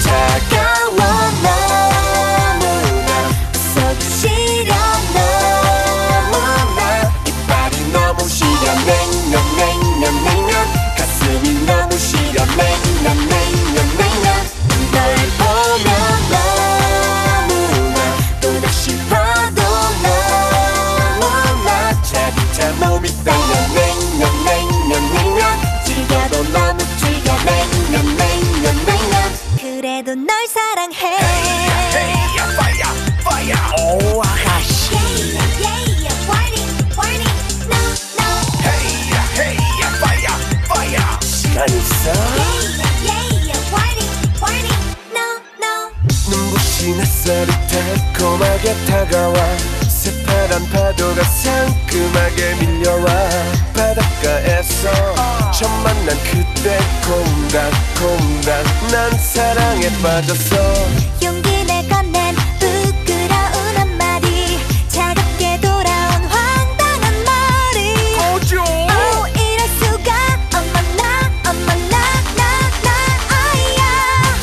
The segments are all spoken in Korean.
차가워 너무나 웃어주시려 너무나 이빨이 너무 시려 냉면 가슴이 너무 시려 냉면 널 보면 너무나 또다시 봐도 너무나 차디차 몸이 떨려 냉면 즐겨도 너무 즐겨 냉면 그래도 널 사랑해. Hey, fire, fire, oh 아가씨. Warning, no. Hey, fire, fire. 시간 있어? Warning, no. 눈부신 햇살이 달콤하게 다가와 새파란 파도가 상큼하게 밀려와 바닷가에서 처음 만난 그때 콩닥콩닥 난 사랑에 빠졌어. 용기 내 건넨 부끄러운 한마디 차갑게 돌아온 황당한 말이 오죠. 이럴 수가 어머나 아야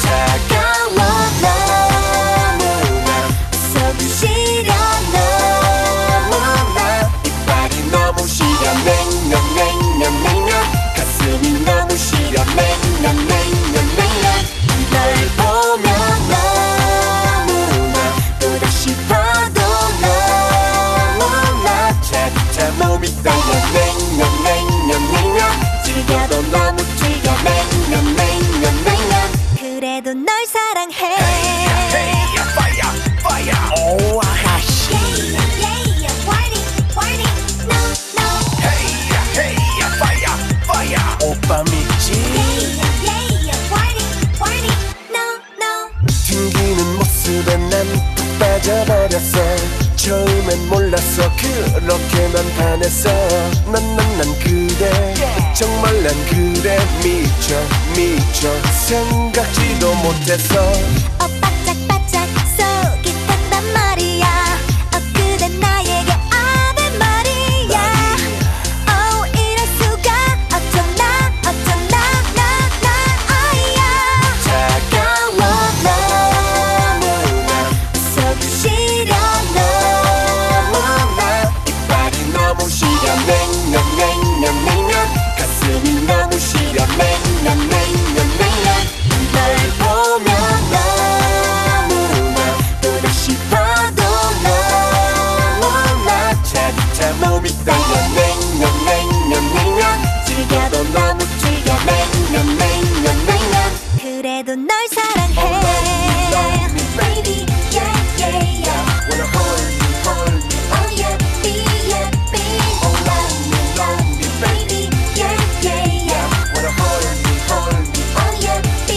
차가워 너무나 웃어주시려 너무나 이빨이 너무 시려 냉면 가슴이 너무 시려 냉면 널 보면 너무나 또다시 봐도 너무나 차디차 몸이 떨려 냉면 즐겨도 너무 즐겨 냉면 그래도 널 사랑해. Hey, fire, fire, oh 아가씨. Warning, no. Hey, fire, fire. 오빠 믿지? Warning, no. 튕기는 모습에 난 푹 빠져버렸어. 처음엔 몰랐어 그렇게 난 반했어. 난 그래 정말 난 그래 미쳐 생각지도 못했어. 바짝바짝 속이 탄단 말이야. 그대 나에게 아는 말이야. 이럴 수가 어쩌나 아야 차가워 너무나 웃어주시려 너무나 이빨이 너무 시려 냉면 가슴이 너무 시려 냉면 널 보면 너무나 또다시 봐도 너무나 차디차 몸이 떨려 냉면 즐겨도 너무 즐겨 냉면 그래도 널 사랑해. Baby, yeah. Wanna hold me, Oh yeah, be. Oh love me, baby, yeah. wanna hold me. Oh yeah, be.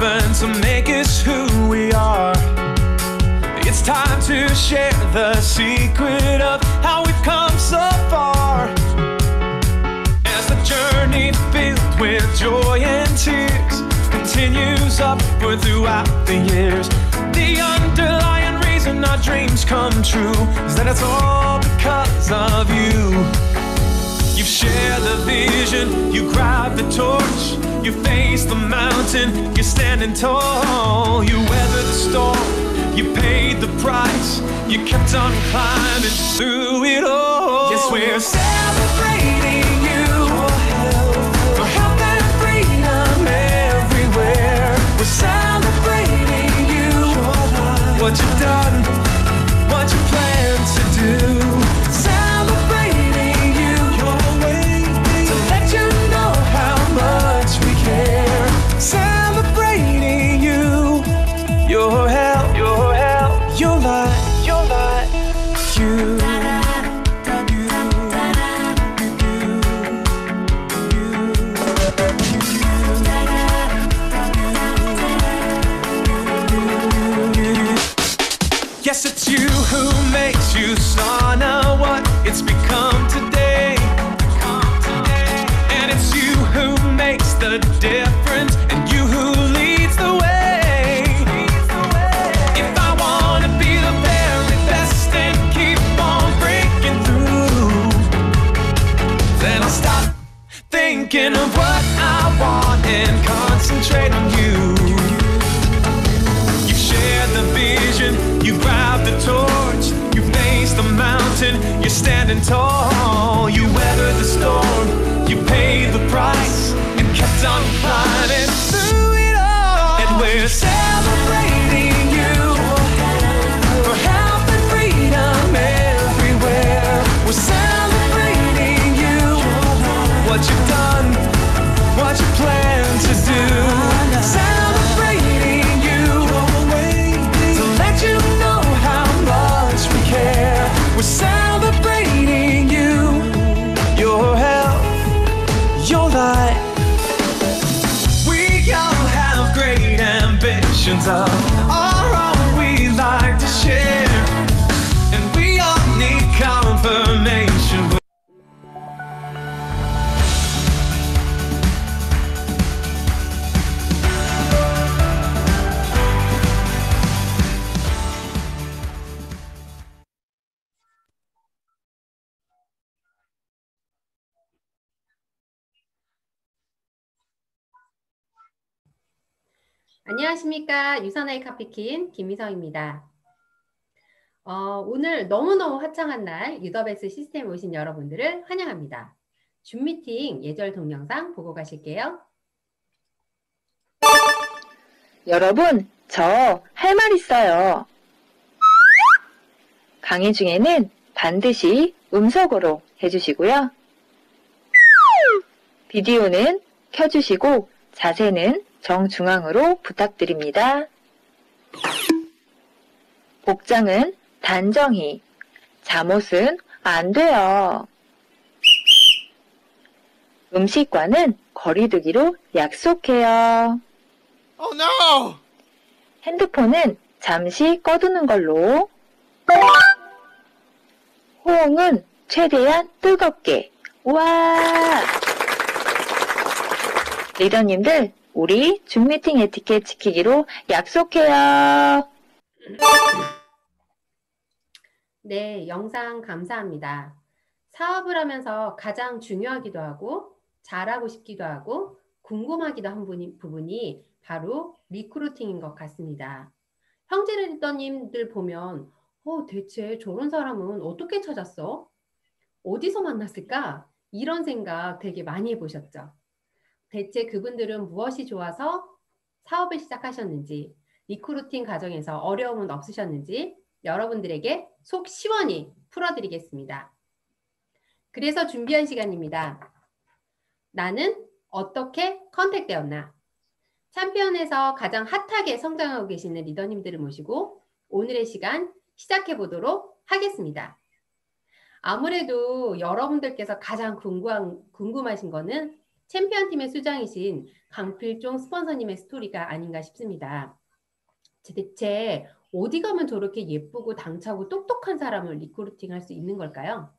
happen to make us who we are. It's time to share the secret of how we've come so far. As the journey filled with joy and tears continues upward throughout the years, the underlying reason our dreams come true is that it's all because of you. You share the vision, you grab the torch, you face the mountain, you're standing tall. You weather the storm, you paid the price, you kept on climbing through it all. Yes, we're celebrating you for health and freedom everywhere. We're celebrating you, what you've done, what you plan to do. Celebrating you, to let you know how much we care. Celebrating you, your health, your light, you. Yes, it's you who makes you sauna what it's become today. And it's you who makes the difference, and you who leads the way. If I want to be the very best and keep on breaking through, then I'll stop thinking of what I want and concentrate on you. You share the vision, you grab the torch, you face the mountain, you're standing tall. You weather the storm, you paid the price, and kept on climbing through it all. And we're celebrating you for health and freedom everywhere. We're celebrating you, what you've done, what you plan to do. Celebrating you, to let you know how much we care. We're celebrating you, your health, your light. We all have great ambitions of our own we like to share, and we all need confirmation. 안녕하십니까. 유선의 카피킨 김미성입니다. 오늘 너무너무 화창한 날 유더베스 시스템에 오신 여러분들을 환영합니다. 줌 미팅 예절 동영상 보고 가실게요. 여러분, 저 할 말 있어요. 강의 중에는 반드시 음성으로 해주시고요. 비디오는 켜주시고 자세는 정중앙으로 부탁드립니다. 복장은 단정히, 잠옷은 안 돼요. 음식과는 거리두기로 약속해요. Oh no! 핸드폰은 잠시 꺼두는 걸로. 호응은 최대한 뜨겁게. 와! 리더님들, 우리 줌 미팅 에티켓 지키기로 약속해요. 네, 영상 감사합니다. 사업을 하면서 가장 중요하기도 하고 잘하고 싶기도 하고 궁금하기도 한 부분이 바로 리크루팅인 것 같습니다. 형제 리더님들 보면 대체 저런 사람은 어떻게 찾았어? 어디서 만났을까? 이런 생각 되게 많이 해보셨죠? 대체 그분들은 무엇이 좋아서 사업을 시작하셨는지, 리크루팅 과정에서 어려움은 없으셨는지 여러분들에게 속 시원히 풀어드리겠습니다. 그래서 준비한 시간입니다. 나는 어떻게 컨택되었나? 챔피언에서 가장 핫하게 성장하고 계시는 리더님들을 모시고 오늘의 시간 시작해 보도록 하겠습니다. 아무래도 여러분들께서 가장 궁금하신 거는 챔피언팀의 수장이신 강필종 스폰서님의 스토리가 아닌가 싶습니다. 대체 어디 가면 저렇게 예쁘고 당차고 똑똑한 사람을 리크루팅할 수 있는 걸까요?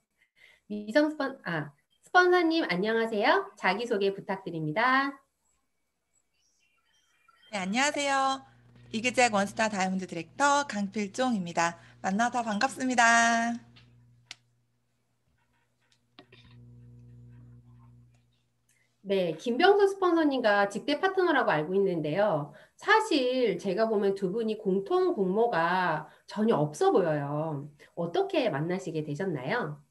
스폰서님 안녕하세요. 자기소개 부탁드립니다. 네, 안녕하세요. 이그잭 원스타 다이아몬드 디렉터 강필종입니다. 만나서 반갑습니다. 네, 김병수 스폰서님과 직대 파트너라고 알고 있는데요. 사실 제가 보면 두 분이 공통 공모가 전혀 없어 보여요. 어떻게 만나시게 되셨나요?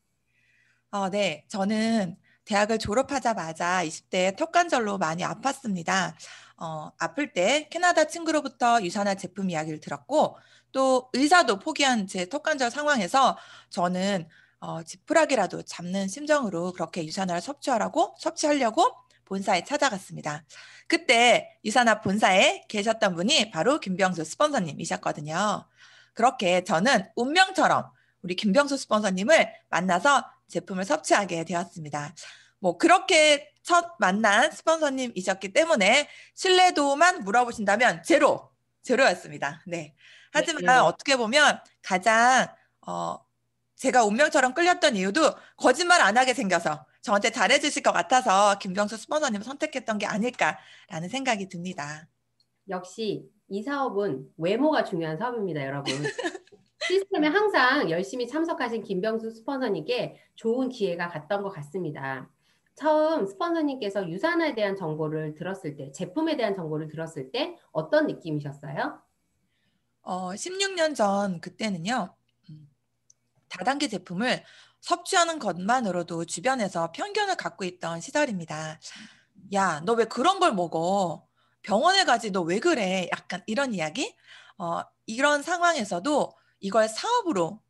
네, 저는 대학을 졸업하자마자 20대에 턱관절로 많이 아팠습니다. 아플 때 캐나다 친구로부터 유산화 제품 이야기를 들었고 또 의사도 포기한 제 턱관절 상황에서 저는 지푸라기라도 잡는 심정으로 그렇게 유산화를 섭취하려고 본사에 찾아갔습니다. 그때 유산화 본사에 계셨던 분이 바로 김병수 스폰서님이셨거든요. 그렇게 저는 운명처럼 우리 김병수 스폰서님을 만나서 제품을 섭취하게 되었습니다. 뭐 그렇게 첫 만난 스폰서님이셨기 때문에 신뢰도만 물어보신다면 제로였습니다. 네. 하지만 네. 어떻게 보면 가장 제가 운명처럼 끌렸던 이유도 거짓말 안 하게 생겨서 저한테 잘해주실 것 같아서 김병수 스폰서님을 선택했던 게 아닐까라는 생각이 듭니다. 역시 이 사업은 외모가 중요한 사업입니다, 여러분. 시스템에 항상 열심히 참석하신 김병수 스폰서님께 좋은 기회가 갔던 것 같습니다. 처음 스폰서님께서 유산화에 대한 정보를 들었을 때, 제품에 대한 정보를 들었을 때 어떤 느낌이셨어요? 16년 전 그때는요. 다단계 제품을 섭취하는 것만으로도 주변에서 편견을 갖고 있던 시절입니다. 야, 너 왜 그런 걸 먹어? 병원에 가지, 너 왜 그래? 약간 이런 이야기? 이런 상황에서도 이걸 사업으로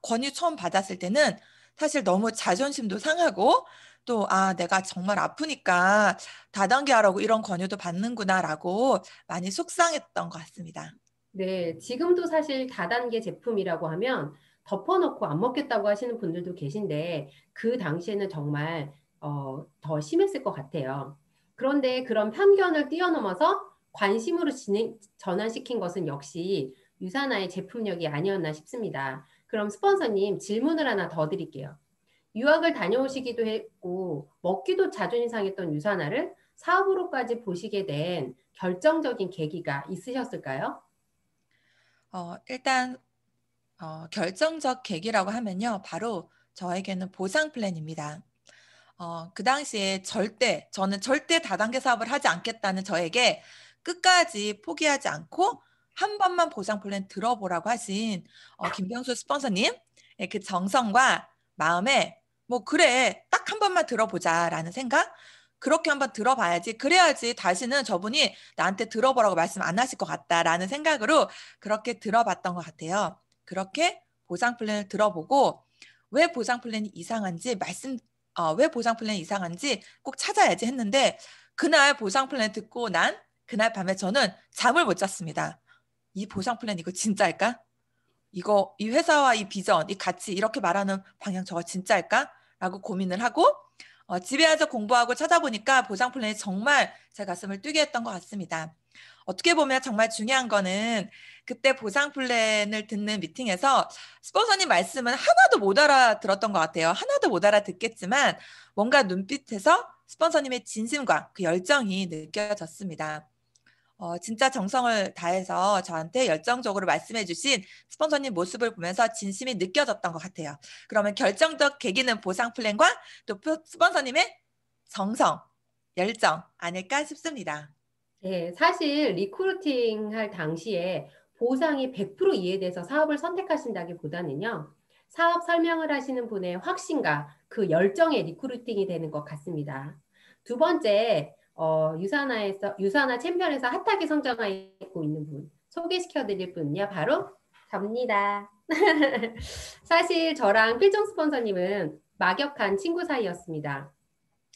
권유 처음 받았을 때는 사실 너무 자존심도 상하고 또 내가 정말 아프니까 다단계 하라고 이런 권유도 받는구나라고 많이 속상했던 것 같습니다. 네, 지금도 사실 다단계 제품이라고 하면 덮어놓고 안 먹겠다고 하시는 분들도 계신데 그 당시에는 정말 더 심했을 것 같아요. 그런데 그런 편견을 뛰어넘어서 관심으로 전환시킨 것은 역시 유산화의 제품력이 아니었나 싶습니다. 그럼 스폰서님 질문을 하나 더 드릴게요. 유학을 다녀오시기도 했고 먹기도 자존심 상했던 유산화를 사업으로까지 보시게 된 결정적인 계기가 있으셨을까요? 일단 결정적 계기라고 하면요. 바로 저에게는 보상 플랜입니다. 그 당시에 저는 절대 다단계 사업을 하지 않겠다는 저에게 끝까지 포기하지 않고 한 번만 보상 플랜 들어보라고 하신 김병수 스폰서님 그 정성과 마음에 뭐 그래 딱 한 번만 들어보자라는 생각 그렇게 한번 들어봐야지 그래야지 다시는 저분이 나한테 들어보라고 말씀 안 하실 것 같다라는 생각으로 그렇게 들어봤던 것 같아요. 그렇게 보상 플랜을 들어보고 왜 보상 플랜이 이상한지 왜 보상 플랜이 이상한지 꼭 찾아야지 했는데 그날 보상 플랜 듣고 난 그날 밤에 저는 잠을 못 잤습니다. 이 보상 플랜 이거 진짜일까? 이 회사와 이 비전, 이 가치 이렇게 말하는 방향 저거 진짜일까? 라고 고민을 하고 집에 와서 공부하고 찾아보니까 보상 플랜이 정말 제 가슴을 뛰게 했던 것 같습니다. 어떻게 보면 정말 중요한 거는 그때 보상 플랜을 듣는 미팅에서 스폰서님 말씀은 하나도 못 알아들었던 것 같아요. 하나도 못 알아듣겠지만 뭔가 눈빛에서 스폰서님의 진심과 그 열정이 느껴졌습니다. 진짜 정성을 다해서 저한테 열정적으로 말씀해 주신 스폰서님 모습을 보면서 진심이 느껴졌던 것 같아요. 그러면 결정적 계기는 보상 플랜과 또 스폰서님의 정성, 열정 아닐까 싶습니다. 네, 사실 리크루팅 할 당시에 보상이 100% 이해돼서 사업을 선택하신다기보다는요, 사업 설명을 하시는 분의 확신과 그 열정에 리크루팅이 되는 것 같습니다. 두 번째, 유산화 챔피언에서 핫하게 성장하고 있는 분, 소개시켜드릴 분은요, 바로 접니다. 사실 저랑 필정 스폰서님은 막역한 친구 사이였습니다.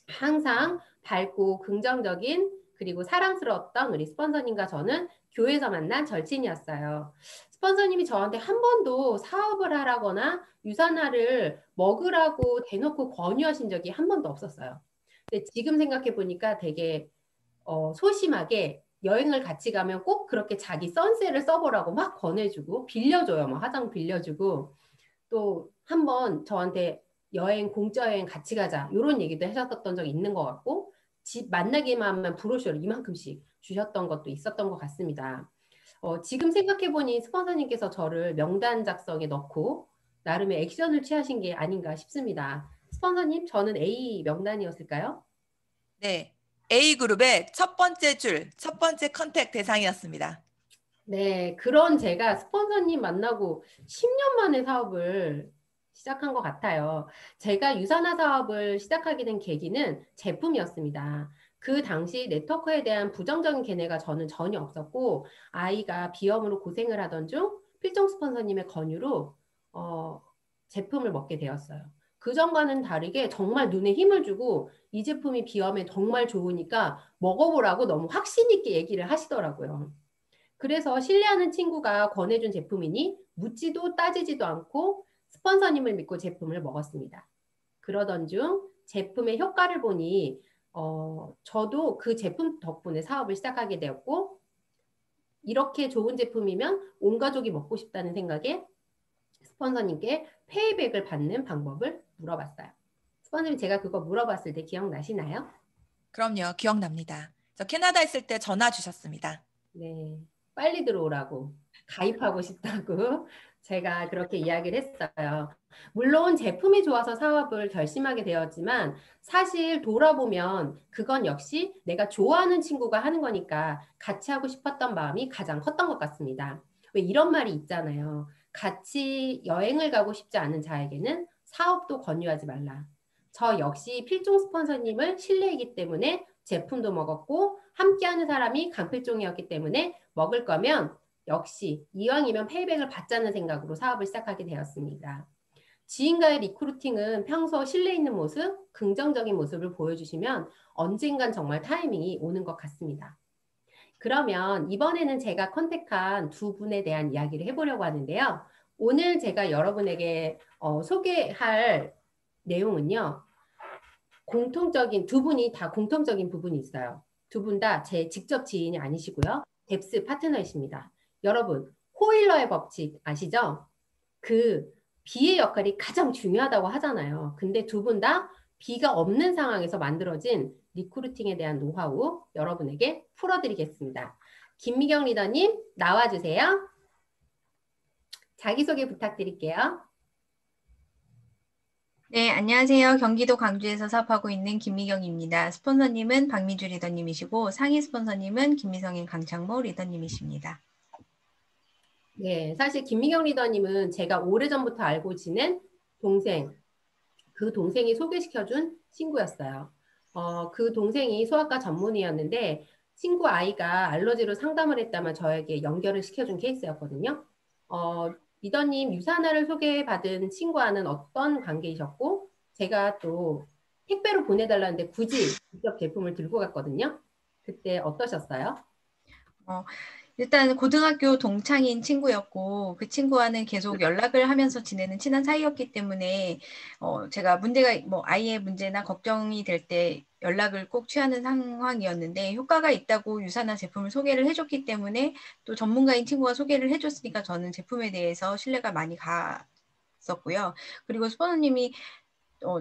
항상 밝고 긍정적인 그리고 사랑스러웠던 우리 스폰서님과 저는 교회에서 만난 절친이었어요. 스폰서님이 저한테 한 번도 사업을 하라거나 유산화를 먹으라고 대놓고 권유하신 적이 한 번도 없었어요. 근데 지금 생각해 보니까 되게 소심하게 여행을 같이 가면 꼭 그렇게 자기 선셋을 써보라고 막 권해주고 빌려줘요. 뭐 화장 빌려주고 또 한 번 저한테 여행 공짜 여행 같이 가자 이런 얘기도 하셨던 적이 있는 것 같고 집 만나기만 하면 브로셔를 이만큼씩 주셨던 것도 있었던 것 같습니다. 지금 생각해보니 스폰서님께서 저를 명단 작성에 넣고 나름의 액션을 취하신 게 아닌가 싶습니다. 스폰서님, 저는 A 명단이었을까요? 네. A그룹의 첫 번째 줄, 첫 번째 컨택 대상이었습니다. 네, 그런 제가 스폰서님 만나고 10년 만에 사업을 시작한 것 같아요. 제가 유산화 사업을 시작하게 된 계기는 제품이었습니다. 그 당시 네트워크에 대한 부정적인 견해가 저는 전혀 없었고 아이가 비염으로 고생을 하던 중 필정 스폰서님의 권유로 제품을 먹게 되었어요. 그전과는 다르게 정말 눈에 힘을 주고 이 제품이 비염에 정말 좋으니까 먹어보라고 너무 확신 있게 얘기를 하시더라고요. 그래서 신뢰하는 친구가 권해준 제품이니 묻지도 따지지도 않고 스폰서님을 믿고 제품을 먹었습니다. 그러던 중 제품의 효과를 보니 저도 그 제품 덕분에 사업을 시작하게 되었고 이렇게 좋은 제품이면 온 가족이 먹고 싶다는 생각에 스폰서님께 페이백을 받는 방법을 물어봤어요. 스폰서님 제가 그거 물어봤을 때 기억나시나요? 그럼요. 기억납니다. 저 캐나다 있을 때 전화 주셨습니다. 네, 빨리 들어오라고 가입하고 싶다고 제가 그렇게 이야기를 했어요. 물론 제품이 좋아서 사업을 결심하게 되었지만 사실 돌아보면 그건 역시 내가 좋아하는 친구가 하는 거니까 같이 하고 싶었던 마음이 가장 컸던 것 같습니다. 왜 이런 말이 있잖아요. 같이 여행을 가고 싶지 않은 자에게는 사업도 권유하지 말라. 저 역시 필종 스폰서님을 신뢰이기 때문에 제품도 먹었고 함께하는 사람이 강필종이었기 때문에 먹을 거면 역시 이왕이면 페이백을 받자는 생각으로 사업을 시작하게 되었습니다. 지인과의 리크루팅은 평소 신뢰 있는 모습, 긍정적인 모습을 보여주시면 언젠간 정말 타이밍이 오는 것 같습니다. 그러면 이번에는 제가 컨택한 두 분에 대한 이야기를 해보려고 하는데요. 오늘 제가 여러분에게 소개할 내용은요. 두 분이 다 공통적인 부분이 있어요. 두 분 다 제 직접 지인이 아니시고요. 뎁스 파트너이십니다. 여러분, 호일러의 법칙 아시죠? 그 B의 역할이 가장 중요하다고 하잖아요. 근데 두 분 다 B가 없는 상황에서 만들어진 리크루팅에 대한 노하우 여러분에게 풀어드리겠습니다. 김미경 리더님 나와주세요. 자기소개 부탁드릴게요. 네, 안녕하세요. 경기도 광주에서 사업하고 있는 김미경입니다. 스폰서님은 박미주 리더님이시고 상위 스폰서님은 김미성인 강창모 리더님이십니다. 네, 사실 김미경 리더님은 제가 오래전부터 알고 지낸 동생, 그 동생이 소개시켜준 친구였어요. 그 동생이 소아과 전문의였는데 친구 아이가 알러지로 상담을 했다면 저에게 연결을 시켜준 케이스였거든요. 리더님 유산화를 소개받은 친구와는 어떤 관계이셨고 제가 또 택배로 보내달라는데 굳이 직접 제품을 들고 갔거든요. 그때 어떠셨어요? 일단 고등학교 동창인 친구였고 그 친구와는 계속 연락을 하면서 지내는 친한 사이였기 때문에 제가 문제가 아이의 문제나 걱정이 될 때 연락을 꼭 취하는 상황이었는데 효과가 있다고 유산화 제품을 소개를 해줬기 때문에 또 전문가인 친구가 소개를 해줬으니까 저는 제품에 대해서 신뢰가 많이 갔었고요. 그리고 스포너님이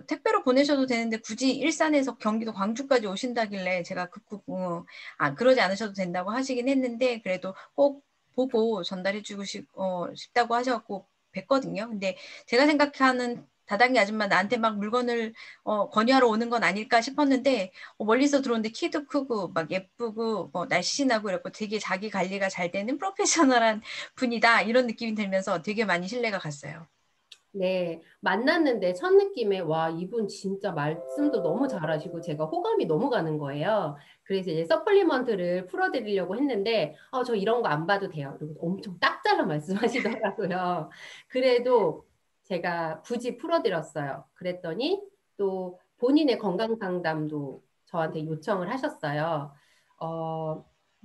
택배로 보내셔도 되는데 굳이 일산에서 경기도 광주까지 오신다길래 제가 그러지 않으셔도 된다고 하시긴 했는데 그래도 꼭 보고 전달해주고 싶다고 하셔갖고 뵀거든요. 근데 제가 생각하는 다단계 아줌마 나한테 막 물건을 권유하러 오는 건 아닐까 싶었는데 멀리서 들어오는데 키도 크고 막 예쁘고 날씬하고 이랬고 되게 자기 관리가 잘 되는 프로페셔널한 분이다 이런 느낌이 들면서 되게 많이 신뢰가 갔어요. 네, 만났는데 첫 느낌에 와, 이분 진짜 말씀도 너무 잘하시고 제가 호감이 너무 가는 거예요. 그래서 이제 서플리먼트를 풀어드리려고 했는데 저 이런 거 안 봐도 돼요. 그리고 엄청 딱 잘라 말씀하시더라고요. 그래도 제가 굳이 풀어드렸어요. 그랬더니 또 본인의 건강 상담도 저한테 요청을 하셨어요.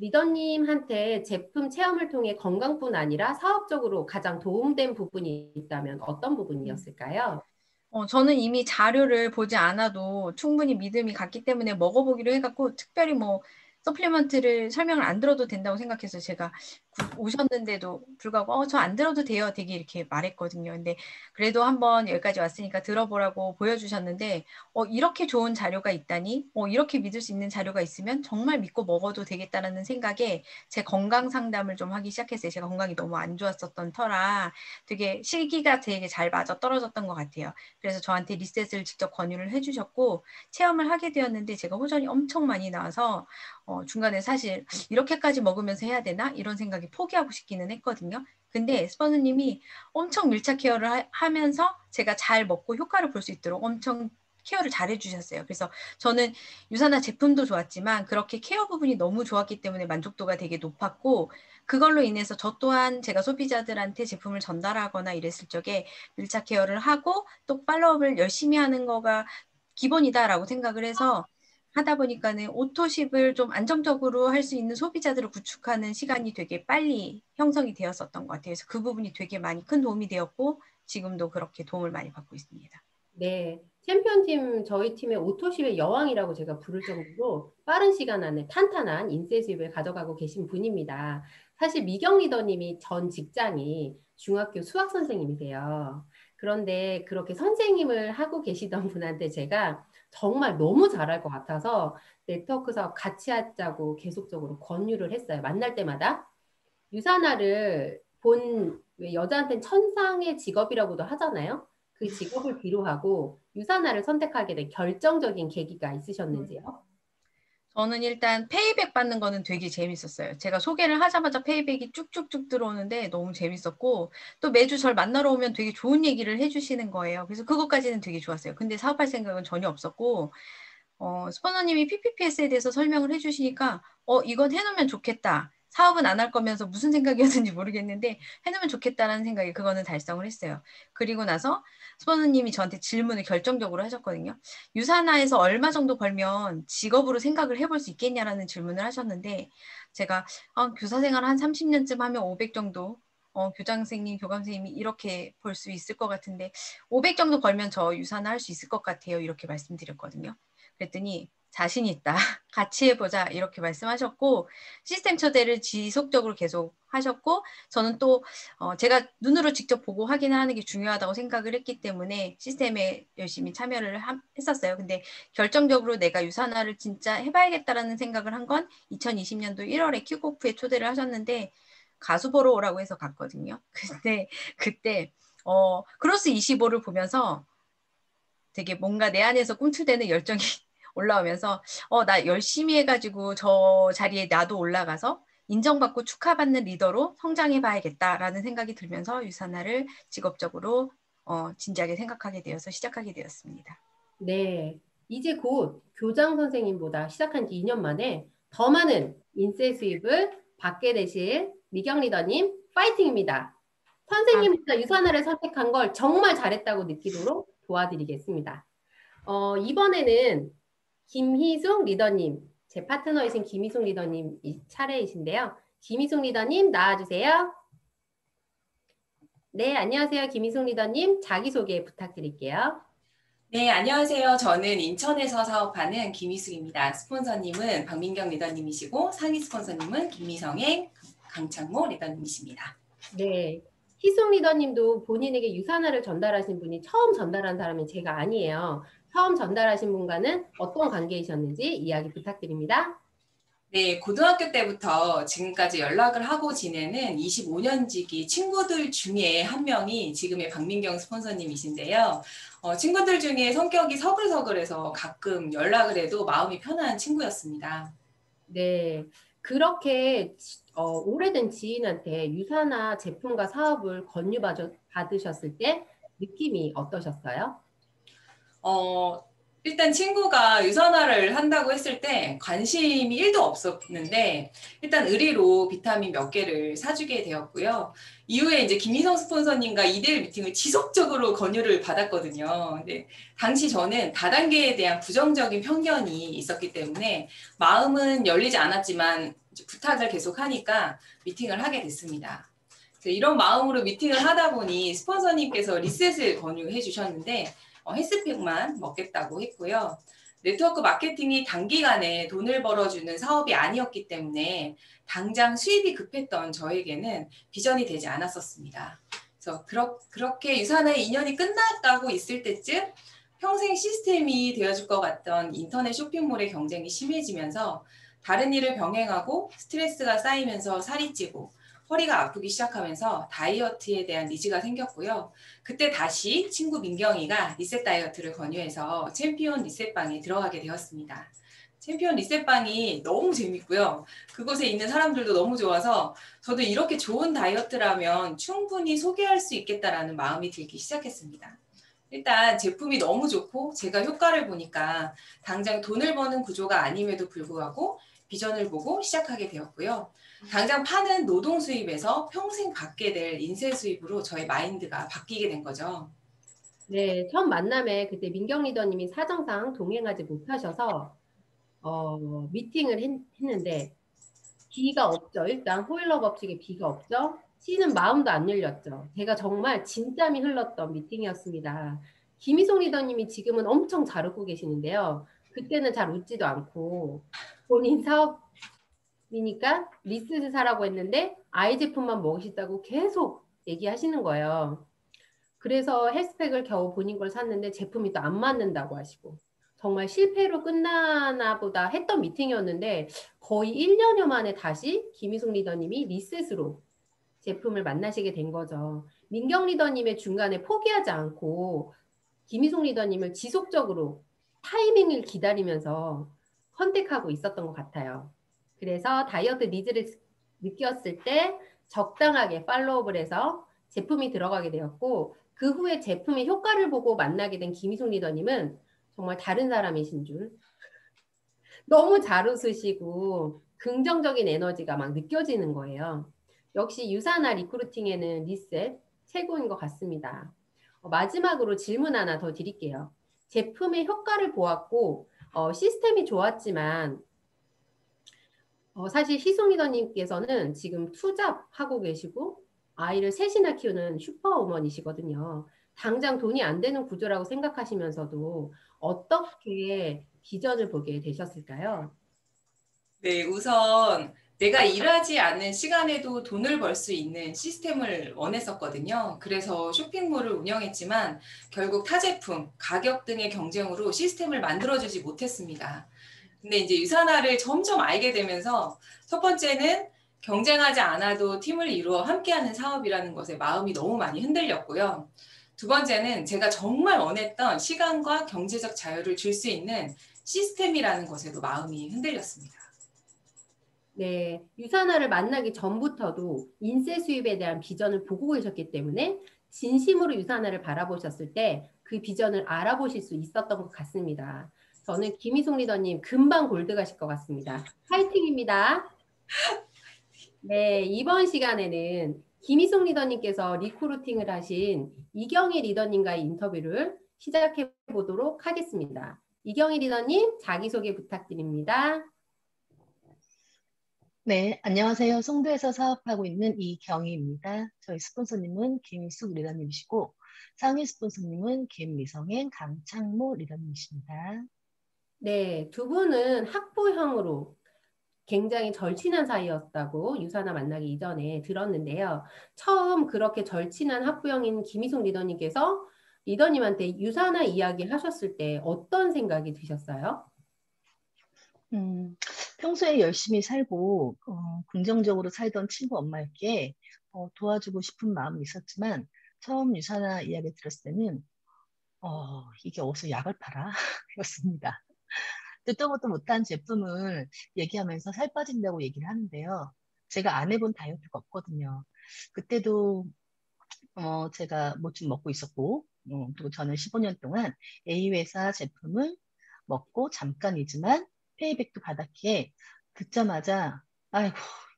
리더님한테 제품 체험을 통해 건강뿐 아니라 사업적으로 가장 도움된 부분이 있다면 어떤 부분이었을까요? 저는 이미 자료를 보지 않아도 충분히 믿음이 갔기 때문에 먹어보기로 해갖고 특별히 뭐 서플리먼트를 설명을 안 들어도 된다고 생각해서 제가 오셨는데도 불구하고 저 안 들어도 돼요. 되게 이렇게 말했거든요. 근데 그래도 한번 여기까지 왔으니까 들어보라고 보여주셨는데 이렇게 좋은 자료가 있다니 이렇게 믿을 수 있는 자료가 있으면 정말 믿고 먹어도 되겠다라는 생각에 제 건강 상담을 좀 하기 시작했어요. 제가 건강이 너무 안 좋았었던 터라 되게 시기가 되게 잘 맞아 떨어졌던 것 같아요. 그래서 저한테 리셋을 직접 권유를 해주셨고 체험을 하게 되었는데 제가 호전이 엄청 많이 나와서 중간에 사실 이렇게까지 먹으면서 해야 되나? 이런 생각이 포기하고 싶기는 했거든요. 근데 스폰서님이 엄청 밀착 케어를 하면서 제가 잘 먹고 효과를 볼 수 있도록 엄청 케어를 잘 해주셨어요. 그래서 저는 유산화 제품도 좋았지만 그렇게 케어 부분이 너무 좋았기 때문에 만족도가 되게 높았고 그걸로 인해서 저 또한 제가 소비자들한테 제품을 전달하거나 이랬을 적에 밀착 케어를 하고 또 팔로우업을 열심히 하는 거가 기본이다라고 생각을 해서 하다 보니까는 오토십을 좀 안정적으로 할 수 있는 소비자들을 구축하는 시간이 되게 빨리 형성이 되었었던 것 같아요. 그래서 그 부분이 되게 많이 큰 도움이 되었고 지금도 그렇게 도움을 많이 받고 있습니다. 네, 챔피언팀 저희 팀의 오토십의 여왕이라고 제가 부를 정도로 빠른 시간 안에 탄탄한 인쇄 수입을 가져가고 계신 분입니다. 사실 미경 리더님이 전 직장이 중학교 수학 선생님이세요. 그런데 그렇게 선생님을 하고 계시던 분한테 제가 정말 너무 잘할 것 같아서 네트워크 사업 같이 하자고 계속적으로 권유를 했어요. 만날 때마다. 유산화를 왜 여자한테는 천상의 직업이라고도 하잖아요. 그 직업을 비로하고 유산화를 선택하게 된 결정적인 계기가 있으셨는지요? 저는 일단 페이백 받는 거는 되게 재밌었어요. 제가 소개를 하자마자 페이백이 쭉쭉쭉 들어오는데 너무 재밌었고 또 매주 저를 만나러 오면 되게 좋은 얘기를 해주시는 거예요. 그래서 그것까지는 되게 좋았어요. 근데 사업할 생각은 전혀 없었고 스포너님이 PPPS에 대해서 설명을 해주시니까 이건 해놓으면 좋겠다. 사업은 안 할 거면서 무슨 생각이었는지 모르겠는데 해놓으면 좋겠다라는 생각에 그거는 달성을 했어요. 그리고 나서 스포너님이 저한테 질문을 결정적으로 하셨거든요. 유산화에서 얼마 정도 벌면 직업으로 생각을 해볼 수 있겠냐라는 질문을 하셨는데 제가 교사 생활 한 30년쯤 하면 500 정도 교장선생님, 교감선생님이 이렇게 벌 수 있을 것 같은데 500 정도 벌면 저 유산화 할 수 있을 것 같아요. 이렇게 말씀드렸거든요. 그랬더니 자신 있다. 같이 해보자. 이렇게 말씀하셨고 시스템 초대를 지속적으로 계속 하셨고 저는 또 제가 눈으로 직접 보고 확인하는 게 중요하다고 생각을 했기 때문에 시스템에 열심히 참여를 했었어요. 근데 결정적으로 내가 유산화를 진짜 해봐야겠다라는 생각을 한 건 2020년도 1월에 큐코프에 초대를 하셨는데 가수 보러 오라고 해서 갔거든요. 근데 그때 크로스 25를 보면서 되게 뭔가 내 안에서 꿈틀대는 열정이 올라오면서 나 열심히 해가지고 저 자리에 나도 올라가서 인정받고 축하받는 리더로 성장해봐야겠다라는 생각이 들면서 유산화를 직업적으로 진지하게 생각하게 되어서 시작하게 되었습니다. 네, 이제 곧 교장 선생님보다 시작한 지 2년 만에 더 많은 인쇄 수입을 받게 되실 미경 리더님 파이팅입니다. 선생님보다 유산화를 선택한 걸 정말 잘했다고 느끼도록 도와드리겠습니다. 이번에는 김희숙 리더님, 제 파트너이신 김희숙 리더님 차례이신데요. 김희숙 리더님 나와주세요. 네, 안녕하세요. 김희숙 리더님 자기소개 부탁드릴게요. 네, 안녕하세요. 저는 인천에서 사업하는 김희숙입니다. 스폰서님은 박민경 리더님이시고 상위 스폰서님은 김미성의 강창모 리더님이십니다. 네, 희숙 리더님도 본인에게 유산화를 전달하신 분이 처음 전달한 사람은 제가 아니에요. 처음 전달하신 분과는 어떤 관계이셨는지 이야기 부탁드립니다. 네, 고등학교 때부터 지금까지 연락을 하고 지내는 25년지기 친구들 중에 한 명이 지금의 박민경 스폰서님이신데요. 친구들 중에 성격이 서글서글해서 가끔 연락을 해도 마음이 편한 친구였습니다. 네, 그렇게 오래된 지인한테 유산화 제품과 사업을 권유받으셨을 때 느낌이 어떠셨어요? 일단 친구가 유산화를 한다고 했을 때 관심이 1도 없었는데 일단 의리로 비타민 몇 개를 사주게 되었고요. 이후에 이제 김희성 스폰서님과 2대1 미팅을 지속적으로 권유를 받았거든요. 근데 당시 저는 다단계에 대한 부정적인 편견이 있었기 때문에 마음은 열리지 않았지만 부탁을 계속 하니까 미팅을 하게 됐습니다. 이런 마음으로 미팅을 하다 보니 스폰서님께서 리셋을 권유해 주셨는데 헬스팩만 먹겠다고 했고요. 네트워크 마케팅이 단기간에 돈을 벌어주는 사업이 아니었기 때문에 당장 수입이 급했던 저에게는 비전이 되지 않았었습니다. 그래서 그렇게 유산의 인연이 끝났다고 있을 때쯤 평생 시스템이 되어줄 것 같던 인터넷 쇼핑몰의 경쟁이 심해지면서 다른 일을 병행하고 스트레스가 쌓이면서 살이 찌고 허리가 아프기 시작하면서 다이어트에 대한 니즈가 생겼고요. 그때 다시 친구 민경이가 리셋 다이어트를 권유해서 챔피언 리셋방에 들어가게 되었습니다. 챔피언 리셋방이 너무 재밌고요. 그곳에 있는 사람들도 너무 좋아서 저도 이렇게 좋은 다이어트라면 충분히 소개할 수 있겠다라는 마음이 들기 시작했습니다. 일단 제품이 너무 좋고 제가 효과를 보니까 당장 돈을 버는 구조가 아님에도 불구하고 비전을 보고 시작하게 되었고요. 당장 파는 노동 수입에서 평생 받게 될 인쇄 수입으로 저의 마인드가 바뀌게 된 거죠. 네, 첫 만남에 그때 민경 리더님이 사정상 동행하지 못하셔서 미팅을 했는데 B가 없죠. 일단 호일러 법칙에 B가 없죠. C는 마음도 안 열렸죠. 제가 정말 진땀이 흘렀던 미팅이었습니다. 김희송 리더님이 지금은 엄청 잘 웃고 계시는데요. 그때는 잘 웃지도 않고 본인 사업이니까 리스트 사라고 했는데 아이 제품만 먹으시다고 계속 얘기하시는 거예요. 그래서 헬스팩을 겨우 본인 걸 샀는데 제품이 또 안 맞는다고 하시고 정말 실패로 끝나나 보다 했던 미팅이었는데 거의 1년여 만에 다시 김희숙 리더님이 리셋으로 제품을 만나시게 된 거죠. 민경 리더님의 중간에 포기하지 않고 김희숙 리더님을 지속적으로 타이밍을 기다리면서 컨택하고 있었던 것 같아요. 그래서 다이어트 니즈를 느꼈을 때 적당하게 팔로우업을 해서 제품이 들어가게 되었고 그 후에 제품의 효과를 보고 만나게 된 김희숙 리더님은 정말 다른 사람이신 줄 너무 잘 웃으시고 긍정적인 에너지가 막 느껴지는 거예요. 역시 유사나 리크루팅에는 리셋 최고인 것 같습니다. 마지막으로 질문 하나 더 드릴게요. 제품의 효과를 보았고 시스템이 좋았지만 사실 희송 리더님께서는 지금 투잡하고 계시고 아이를 셋이나 키우는 슈퍼우먼이시거든요. 당장 돈이 안 되는 구조라고 생각하시면서도 어떻게 비전을 보게 되셨을까요? 네, 우선 내가 일하지 않는 시간에도 돈을 벌 수 있는 시스템을 원했었거든요. 그래서 쇼핑몰을 운영했지만 결국 타제품, 가격 등의 경쟁으로 시스템을 만들어주지 못했습니다. 근데 이제 유산화를 점점 알게 되면서 첫 번째는 경쟁하지 않아도 팀을 이루어 함께하는 사업이라는 것에 마음이 너무 많이 흔들렸고요. 두 번째는 제가 정말 원했던 시간과 경제적 자유를 줄 수 있는 시스템이라는 것에도 마음이 흔들렸습니다. 네, 유산화를 만나기 전부터도 인쇄 수입에 대한 비전을 보고 계셨기 때문에 진심으로 유산화를 바라보셨을 때 그 비전을 알아보실 수 있었던 것 같습니다. 저는 김희송 리더님 금방 골드 가실 것 같습니다. 파이팅입니다. 네, 이번 시간에는 김희송 리더님께서 리크루팅을 하신 이경희 리더님과의 인터뷰를 시작해 보도록 하겠습니다. 이경희 리더님, 자기소개 부탁드립니다. 네, 안녕하세요. 송도에서 사업하고 있는 이경희입니다. 저희 스폰서님은 김희숙 리더님이시고 상위 스폰서님은 김미성행, 강창모 리더님이십니다. 네, 두 분은 학부형으로 굉장히 절친한 사이였다고 유산화 만나기 이전에 들었는데요. 처음 그렇게 절친한 학부형인 김희숙 리더님께서 리더님한테 유산화 이야기 하셨을 때 어떤 생각이 드셨어요? 평소에 열심히 살고 긍정적으로 살던 친구 엄마에게 도와주고 싶은 마음이 있었지만 처음 유산화 이야기 들었을 때는 이게 어디서 약을 팔아? 였습니다. 듣도 보도 못한 제품을 얘기하면서 살 빠진다고 얘기를 하는데요. 제가 안 해본 다이어트가 없거든요. 그때도 제가 뭐 좀 먹고 있었고 그리고 저는 15년 동안 A 회사 제품을 먹고 잠깐이지만 페이백도 받았기에 듣자마자 아이고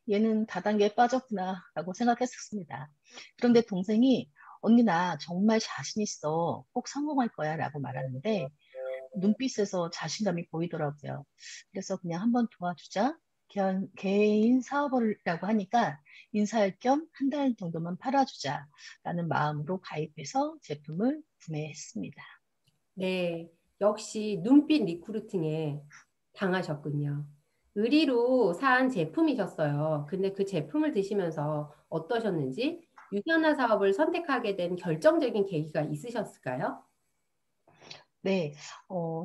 얘는 다단계에 빠졌구나 라고 생각했었습니다. 그런데 동생이 언니 나 정말 자신 있어 꼭 성공할 거야 라고 말하는데 눈빛에서 자신감이 보이더라고요. 그래서 그냥 한번 도와주자. 개인 사업이라고 하니까 인사할 겸 한 달 정도만 팔아주자 라는 마음으로 가입해서 제품을 구매했습니다. 네, 역시 눈빛 리크루팅에 당하셨군요. 의리로 산 제품이셨어요. 근데 그 제품을 드시면서 어떠셨는지 유산화 사업을 선택하게 된 결정적인 계기가 있으셨을까요? 네,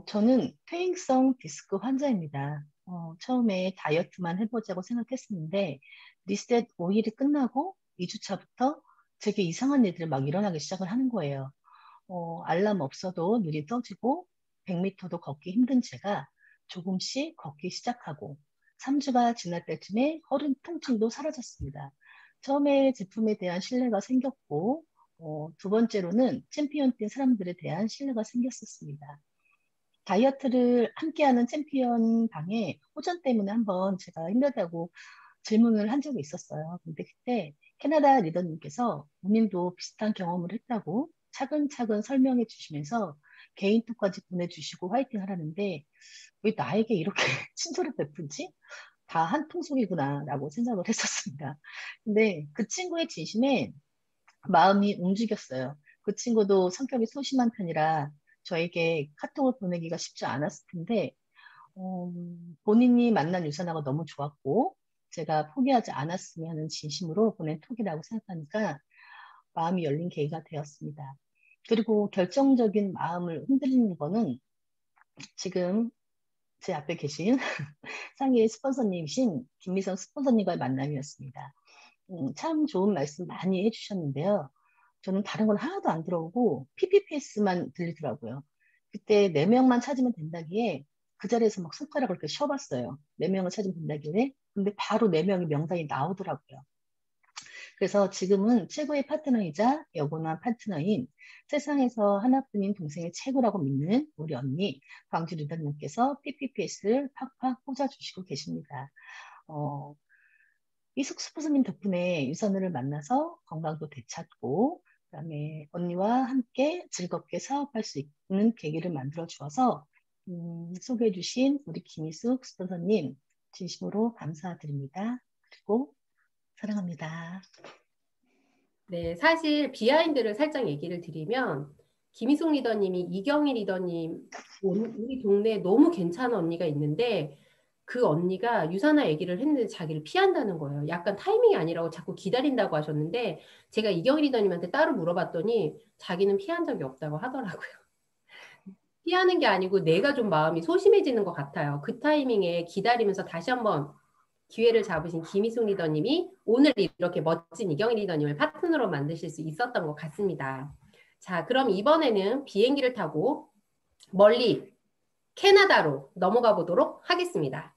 저는 퇴행성 디스크 환자입니다. 처음에 다이어트만 해보자고 생각했었는데, 리셋 5일이 끝나고 2주차부터 제게 이상한 일들이 막 일어나기 시작을 하는 거예요. 알람 없어도 눈이 떠지고, 100m도 걷기 힘든 제가 조금씩 걷기 시작하고, 3주가 지날 때쯤에 허리 통증도 사라졌습니다. 처음에 제품에 대한 신뢰가 생겼고, 두 번째로는 챔피언 뛴 사람들에 대한 신뢰가 생겼었습니다. 다이어트를 함께하는 챔피언 방에 호전 때문에 한번 제가 힘들다고 질문을 한 적이 있었어요. 근데 그때 캐나다 리더님께서 본인도 비슷한 경험을 했다고 차근차근 설명해 주시면서 개인톡까지 보내주시고 화이팅 하라는데 왜 나에게 이렇게 친절을 베풀지? 다 한 통속이구나 라고 생각을 했었습니다. 근데 그 친구의 진심에 마음이 움직였어요. 그 친구도 성격이 소심한 편이라 저에게 카톡을 보내기가 쉽지 않았을 텐데, 어, 본인이 만난 유산화가 너무 좋았고, 제가 포기하지 않았으면 하는 진심으로 보낸 톡이라고 생각하니까 마음이 열린 계기가 되었습니다. 그리고 결정적인 마음을 흔들리는 거는 지금 제 앞에 계신 상위의 스폰서님이신 김미성 스폰서님과의 만남이었습니다. 참 좋은 말씀 많이 해주셨는데요. 저는 다른 건 하나도 안 들어오고 PPPS만 들리더라고요. 그때 4명만 찾으면 된다기에 그 자리에서 막 손가락을 이렇게 쉬어봤어요. 4명을 찾으면 된다길래. 근데 바로 4명이 명단이 나오더라고요. 그래서 지금은 최고의 파트너이자 영원한 파트너인 세상에서 하나뿐인 동생의 최고라고 믿는 우리 언니 광주 리더님께서 PPPS를 팍팍 꽂아주시고 계십니다. 어, 이숙 스포츠님 덕분에 유선우를 만나서 건강도 되찾고 그다음에 언니와 함께 즐겁게 사업할 수 있는 계기를 만들어 주어서 소개해 주신 우리 김희숙 스폰서님 진심으로 감사드립니다. 그리고 사랑합니다. 네, 사실 비하인드를 살짝 얘기를 드리면 김희숙 리더님이 이경희 리더님 우리 동네에 너무 괜찮은 언니가 있는데 그 언니가 유산화 얘기를 했는데 자기를 피한다는 거예요. 약간 타이밍이 아니라고 자꾸 기다린다고 하셨는데 제가 이경희 리더님한테 따로 물어봤더니 자기는 피한 적이 없다고 하더라고요. 피하는 게 아니고 내가 좀 마음이 소심해지는 것 같아요. 그 타이밍에 기다리면서 다시 한번 기회를 잡으신 김희숙 리더님이 오늘 이렇게 멋진 이경희 리더님을 파트너로 만드실 수 있었던 것 같습니다. 자, 그럼 이번에는 비행기를 타고 멀리 캐나다로 넘어가 보도록 하겠습니다.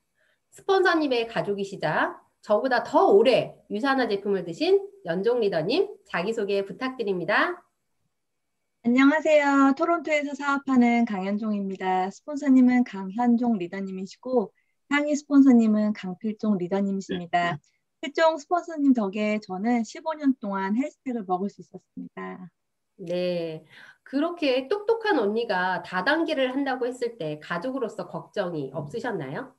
스폰서님의 가족이시자 저보다 더 오래 유산화 제품을 드신 연종 리더님 자기소개 부탁드립니다. 안녕하세요. 토론토에서 사업하는 강현종입니다. 스폰서님은 강현종 리더님이시고 상위 스폰서님은 강필종 리더님이십니다. 필종 스폰서님 덕에 저는 15년 동안 헬스텍을 먹을 수 있었습니다. 네, 그렇게 똑똑한 언니가 다단계를 한다고 했을 때 가족으로서 걱정이 없으셨나요?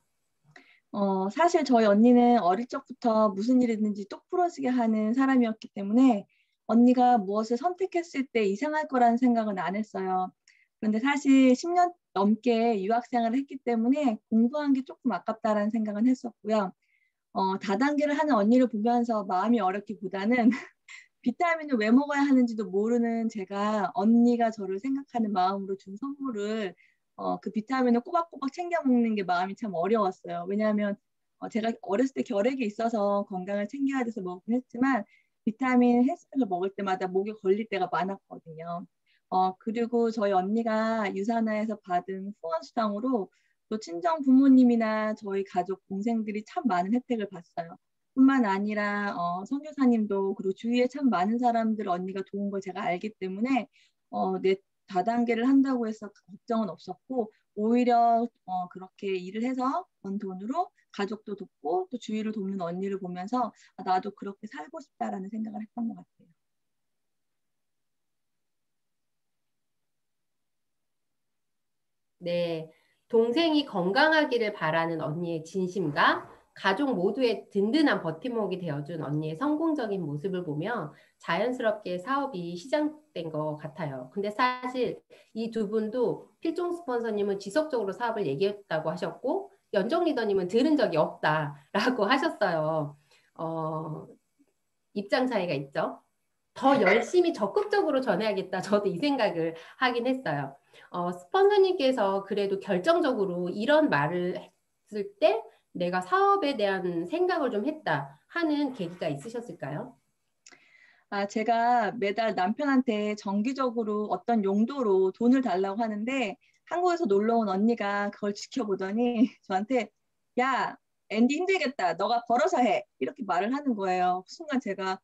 사실 저희 언니는 어릴 적부터 무슨 일이든지 똑부러지게 하는 사람이었기 때문에 언니가 무엇을 선택했을 때 이상할 거라는 생각은 안 했어요. 그런데 사실 10년 넘게 유학생활을 했기 때문에 공부한 게 조금 아깝다라는 생각은 했었고요. 다단계를 하는 언니를 보면서 마음이 어렵기보다는 비타민을 왜 먹어야 하는지도 모르는 제가 언니가 저를 생각하는 마음으로 준 선물을 그 비타민을 꼬박꼬박 챙겨 먹는 게 마음이 참 어려웠어요. 왜냐하면 제가 어렸을 때 결핵이 있어서 건강을 챙겨야 돼서 먹긴 했지만 비타민 헬스팩을 먹을 때마다 목에 걸릴 때가 많았거든요. 그리고 저희 언니가 유산화에서 받은 후원수당으로 또 친정 부모님이나 저희 가족 동생들이 참 많은 혜택을 봤어요. 뿐만 아니라 선교사님도 그리고 주위에 참 많은 사람들 언니가 도운 걸 제가 알기 때문에 내 다단계를 한다고 해서 걱정은 없었고 오히려 그렇게 일을 해서 번 돈으로 가족도 돕고 또 주위를 돕는 언니를 보면서 나도 그렇게 살고 싶다라는 생각을 했던 것 같아요. 네, 동생이 건강하기를 바라는 언니의 진심과 가족 모두의 든든한 버팀목이 되어준 언니의 성공적인 모습을 보며 자연스럽게 사업이 시작된 것 같아요. 근데 사실 이 두 분도 필종 스폰서님은 지속적으로 사업을 얘기했다고 하셨고 연정 리더님은 들은 적이 없다라고 하셨어요. 입장 차이가 있죠. 더 열심히 적극적으로 전해야겠다. 저도 이 생각을 하긴 했어요. 스폰서님께서 그래도 결정적으로 이런 말을 했을 때 내가 사업에 대한 생각을 좀 했다 하는 계기가 있으셨을까요? 제가 매달 남편한테 정기적으로 어떤 용도로 돈을 달라고 하는데 한국에서 놀러 온 언니가 그걸 지켜보더니 저한테 야, 앤디 힘들겠다. 너가 벌어서 해. 이렇게 말을 하는 거예요. 그 순간 제가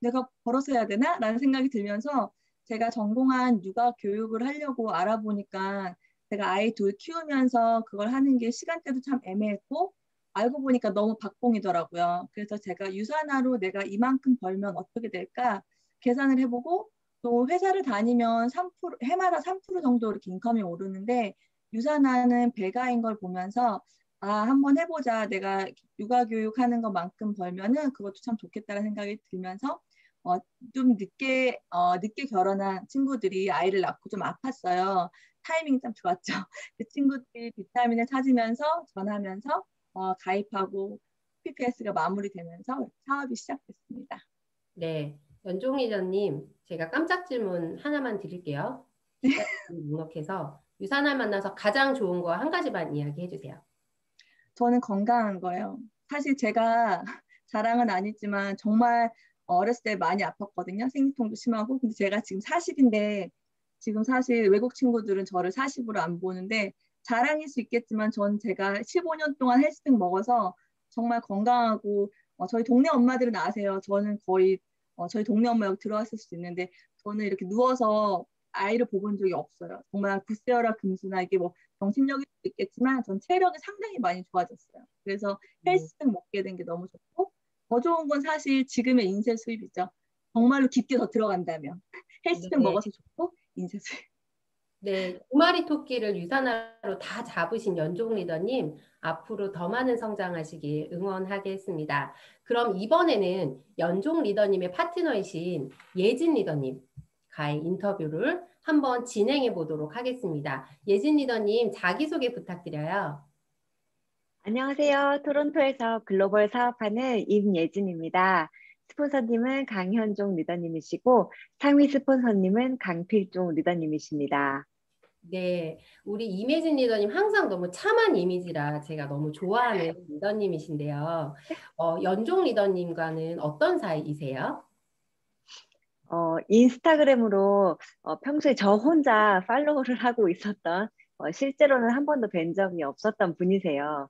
내가 벌어서 해야 되나? 라는 생각이 들면서 제가 전공한 육아 교육을 하려고 알아보니까 제가 아이 둘 키우면서 그걸 하는 게 시간대도 참 애매했고 알고 보니까 너무 박봉이더라고요. 그래서 제가 유산화로 내가 이만큼 벌면 어떻게 될까 계산을 해보고 또 회사를 다니면 3%, 해마다 3% 정도 이렇게 인컴이 오르는데 유산화는 배가인 걸 보면서 한번 해보자. 내가 육아 교육하는 것만큼 벌면은 그것도 참 좋겠다는 생각이 들면서 좀 늦게 결혼한 친구들이 아이를 낳고 좀 아팠어요. 타이밍이 참 좋았죠. 그 친구들이 비타민을 찾으면서 전하면서 가입하고 PPS가 마무리되면서 사업이 시작됐습니다. 네, 연종 리더님, 제가 깜짝 질문 하나만 드릴게요. 넉넉해서 유산을 만나서 가장 좋은 거 한 가지만 이야기해 주세요. 저는 건강한 거예요. 사실 제가 자랑은 아니지만 정말 어렸을 때 많이 아팠거든요. 생리통도 심하고. 근데 제가 지금 40인데 지금 사실 외국 친구들은 저를 40으로 안 보는데 자랑일 수 있겠지만 전 제가 15년 동안 헬스팩 먹어서 정말 건강하고 저희 동네 엄마들은 아세요. 저는 거의 저희 동네 엄마 여기 들어왔을 수도 있는데 저는 이렇게 누워서 아이를 보본 적이 없어요. 정말 굿세어라 금수나 이게 뭐 정신력이 있겠지만 전 체력이 상당히 많이 좋아졌어요. 그래서 헬스팩 먹게 된 게 너무 좋고 더 좋은 건 사실 지금의 인쇄 수입이죠. 정말로 깊게 더 들어간다면 헬스팩 네. 먹어서 좋고 인쇄 수입. 네, 두 마리 토끼를 유산화로 다 잡으신 연종 리더님, 앞으로 더 많은 성장하시길 응원하겠습니다. 그럼 이번에는 연종 리더님의 파트너이신 예진 리더님과의 인터뷰를 한번 진행해 보도록 하겠습니다. 예진 리더님, 자기소개 부탁드려요. 안녕하세요. 토론토에서 글로벌 사업하는 임예진입니다. 스폰서님은 강현종 리더님이시고 상위 스폰서님은 강필종 리더님이십니다. 네, 우리 임혜진 리더님 항상 너무 참한 이미지라 제가 너무 좋아하는 리더님이신데요. 연종 리더님과는 어떤 사이이세요? 인스타그램으로 평소에 저 혼자 팔로우를 하고 있었던 실제로는 한 번도 뵌 적이 없었던 분이세요.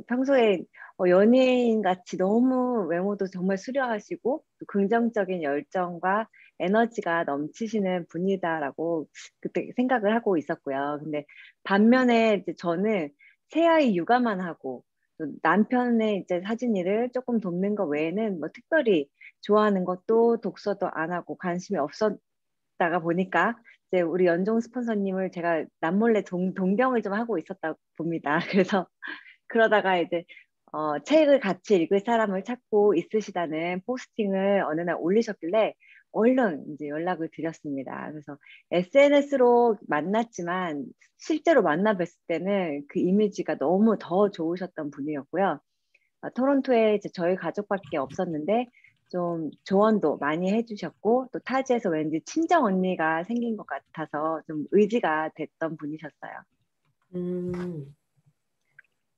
평소에 연예인 같이 너무 외모도 정말 수려하시고 또 긍정적인 열정과 에너지가 넘치시는 분이다라고 그때 생각을 하고 있었고요. 근데 반면에 이제 저는 새아이 육아만 하고 또 남편의 이제 사진일을 조금 돕는 것 외에는 뭐 특별히 좋아하는 것도 독서도 안 하고 관심이 없었다가 보니까 이제 우리 연종 스폰서님을 제가 남몰래 동경을 좀 하고 있었다 봅니다. 그래서 그러다가 이제 책을 같이 읽을 사람을 찾고 있으시다는 포스팅을 어느 날 올리셨길래 얼른 이제 연락을 드렸습니다. 그래서 SNS로 만났지만 실제로 만나 뵀을 때는 그 이미지가 너무 더 좋으셨던 분이었고요. 토론토에 이제 저희 가족밖에 없었는데 좀 조언도 많이 해주셨고 또 타지에서 왠지 친정 언니가 생긴 것 같아서 좀 의지가 됐던 분이셨어요.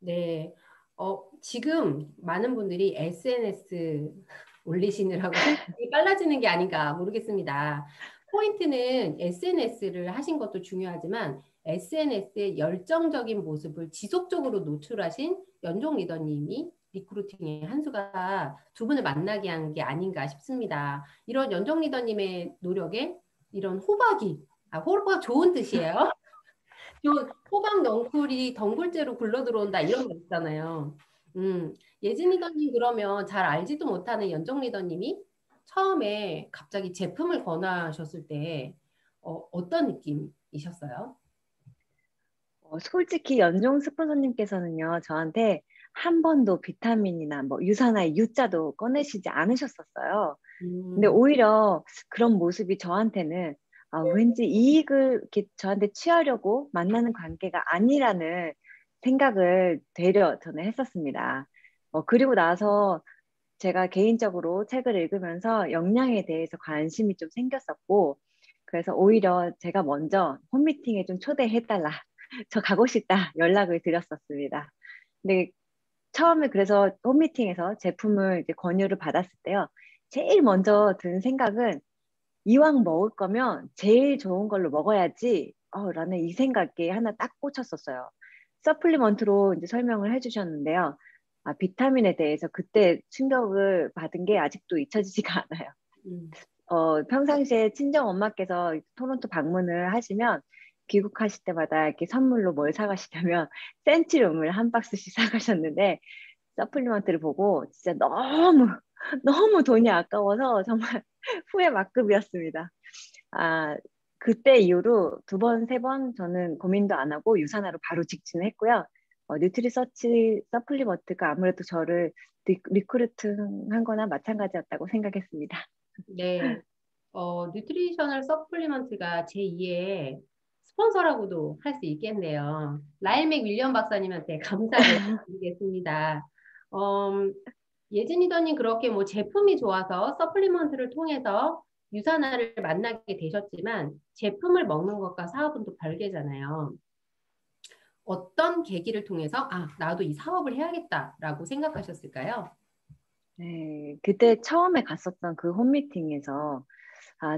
네, 지금 많은 분들이 SNS 올리시느라고 생각이 빨라지는 게 아닌가 모르겠습니다. 포인트는 SNS를 하신 것도 중요하지만 SNS의 열정적인 모습을 지속적으로 노출하신 연종 리더님이 리크루팅의 한 수가 두 분을 만나게 한 게 아닌가 싶습니다. 이런 연종 리더님의 노력에 이런 호박이, 호박 좋은 뜻이에요. 호박 넝쿨이 덩굴째로 굴러 들어온다 이런 거 있잖아요. 예진 리더님 그러면 잘 알지도 못하는 연정 리더님이 처음에 갑자기 제품을 권하셨을 때 어떤 느낌이셨어요? 솔직히 연종 스폰서님께서는요 저한테 한 번도 비타민이나 뭐 유산화의 U자도 꺼내시지 않으셨었어요. 근데 오히려 그런 모습이 저한테는 왠지 이익을 이렇게 저한테 취하려고 만나는 관계가 아니라는 생각을 되려 저는 했었습니다. 그리고 나서 제가 개인적으로 책을 읽으면서 영양에 대해서 관심이 좀 생겼었고, 그래서 오히려 제가 먼저 홈미팅에 좀 초대해달라. 저 가고 싶다. 연락을 드렸었습니다. 근데 처음에 그래서 홈미팅에서 제품을 이제 권유를 받았을 때요. 제일 먼저 든 생각은 이왕 먹을 거면 제일 좋은 걸로 먹어야지 라는 이 생각에 하나 딱 꽂혔었어요. 서플리먼트로 이제 설명을 해주셨는데요. 비타민에 대해서 그때 충격을 받은 게 아직도 잊혀지지가 않아요. 평상시에 친정 엄마께서 토론토 방문을 하시면 귀국하실 때마다 이렇게 선물로 뭘 사가시냐면 센츄륨을 한 박스씩 사가셨는데 서플리먼트를 보고 진짜 너무 돈이 아까워서 정말 후회 막급이었습니다. 그때 이후로 2번, 3번 저는 고민도 안 하고 유산화로 바로 직진했고요. 뉴트리서치 서플리먼트가 아무래도 저를 리크루트한 거나 마찬가지였다고 생각했습니다. 네. 뉴트리셔널 서플리먼트가 제2의 스폰서라고도 할 수 있겠네요. 라일 맥윌리엄 박사님한테 감사를 드리겠습니다. 예진 리더님 그렇게 뭐 제품이 좋아서 서플리먼트를 통해서 유산화를 만나게 되셨지만 제품을 먹는 것과 사업은 또 별개잖아요. 어떤 계기를 통해서 나도 이 사업을 해야겠다라고 생각하셨을까요? 네, 그때 처음에 갔었던 그 홈미팅에서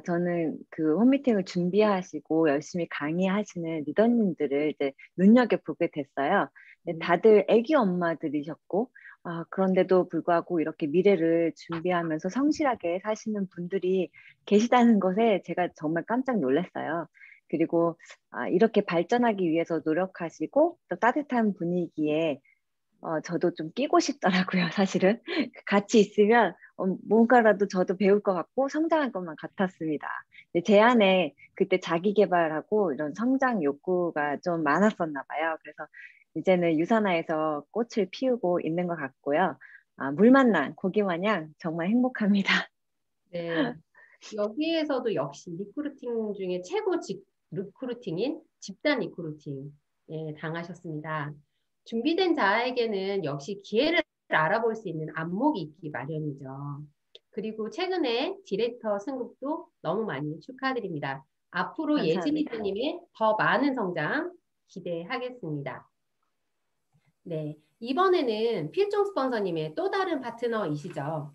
저는 그 홈미팅을 준비하시고 열심히 강의하시는 리더님들을 이제 눈여겨보게 됐어요. 다들 애기 엄마들이셨고, 그런데도 불구하고 이렇게 미래를 준비하면서 성실하게 사시는 분들이 계시다는 것에 제가 정말 깜짝 놀랐어요. 그리고 이렇게 발전하기 위해서 노력하시고 또 따뜻한 분위기에 저도 좀 끼고 싶더라고요, 사실은. 같이 있으면 뭔가라도 저도 배울 것 같고 성장할 것만 같았습니다. 근데 제 안에 그때 자기 개발하고 이런 성장 욕구가 좀 많았었나 봐요. 그래서 이제는 유산화에서 꽃을 피우고 있는 것 같고요. 물 만난 고기 마냥 정말 행복합니다. 네. 여기에서도 역시 리크루팅 중에 최고 리크루팅인 집단 리크루팅에 당하셨습니다. 준비된 자에게는 역시 기회를 알아볼 수 있는 안목이 있기 마련이죠. 그리고 최근에 디렉터 승급도 너무 많이 축하드립니다. 앞으로 예진 감사합니다. 리더님의 더 많은 성장 기대하겠습니다. 네, 이번에는 필종 스폰서님의 또 다른 파트너이시죠.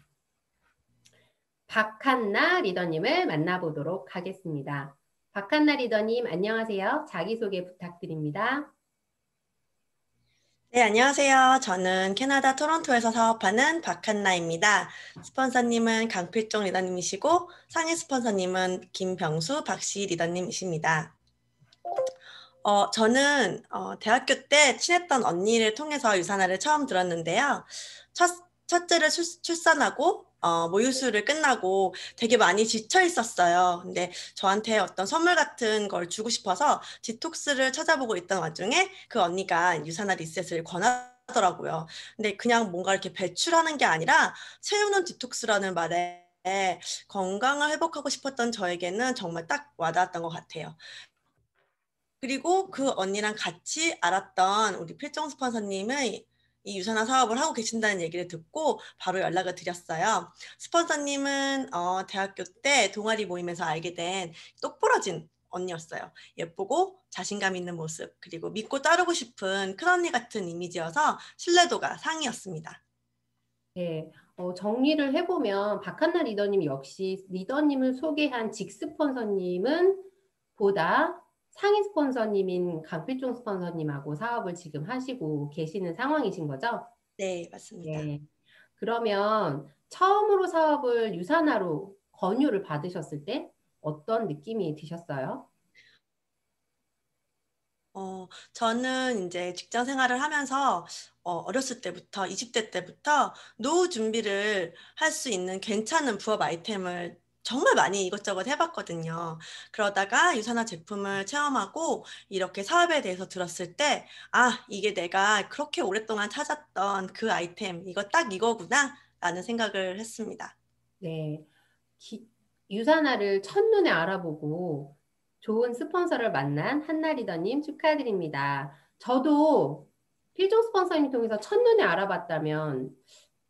박한나 리더님을 만나보도록 하겠습니다. 박한나 리더님 안녕하세요. 자기소개 부탁드립니다. 네, 안녕하세요. 저는 캐나다 토론토에서 사업하는 박한나입니다. 스폰서님은 강필종 리더님이시고 상임 스폰서님은 김병수 박시 리더님이십니다. 저는 대학교 때 친했던 언니를 통해서 유산화를 처음 들었는데요. 첫째를 출산하고 모유수를 끝나고 되게 많이 지쳐 있었어요. 근데 저한테 어떤 선물 같은 걸 주고 싶어서 디톡스를 찾아보고 있던 와중에 그 언니가 유산화 리셋을 권하더라고요. 근데 그냥 뭔가 이렇게 배출하는 게 아니라 채우는 디톡스라는 말에 건강을 회복하고 싶었던 저에게는 정말 딱 와닿았던 것 같아요. 그리고 그 언니랑 같이 알았던 우리 필종 스폰서님의 이 유산화 사업을 하고 계신다는 얘기를 듣고 바로 연락을 드렸어요. 스폰서님은 대학교 때 동아리 모임에서 알게 된 똑부러진 언니였어요. 예쁘고 자신감 있는 모습, 그리고 믿고 따르고 싶은 큰언니 같은 이미지여서 신뢰도가 상이었습니다. 네, 정리를 해보면 박한나 리더님 역시 리더님을 소개한 직 스폰서님은 보다 상위 스폰서님인 강필종 스폰서님하고 사업을 지금 하시고 계시는 상황이신 거죠? 네, 맞습니다. 네. 그러면 처음으로 사업을 유산화로 권유를 받으셨을 때 어떤 느낌이 드셨어요? 저는 이제 직장 생활을 하면서 어렸을 때부터 20대 때부터 노후 준비를 할 수 있는 괜찮은 부업 아이템을 정말 많이 이것저것 해봤거든요. 그러다가 유산화 제품을 체험하고 이렇게 사업에 대해서 들었을 때, 아, 이게 내가 그렇게 오랫동안 찾았던 그 아이템, 이거 딱 이거구나, 라는 생각을 했습니다. 네. 유산화를 첫눈에 알아보고 좋은 스폰서를 만난 한나리더님 축하드립니다. 저도 필종 스폰서님 통해서 첫눈에 알아봤다면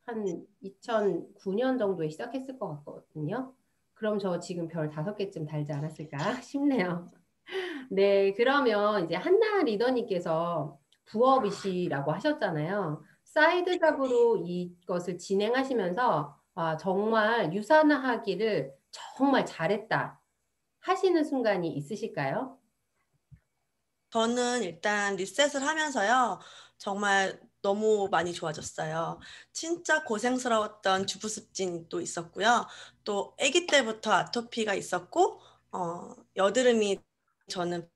한 2009년 정도에 시작했을 것 같거든요. 그럼 저 지금 별 5개쯤 달지 않았을까 싶네요. 네, 그러면 이제 한나 리더님께서 부업이시라고 하셨잖아요. 사이드 잡으로 이것을 진행하시면서 정말 유산화하기를 정말 잘했다 하시는 순간이 있으실까요? 저는 일단 리셋을 하면서요, 정말 너무 많이 좋아졌어요. 진짜 고생스러웠던 주부습진도 있었고요. 또 아기 때부터 아토피가 있었고, 여드름이 저는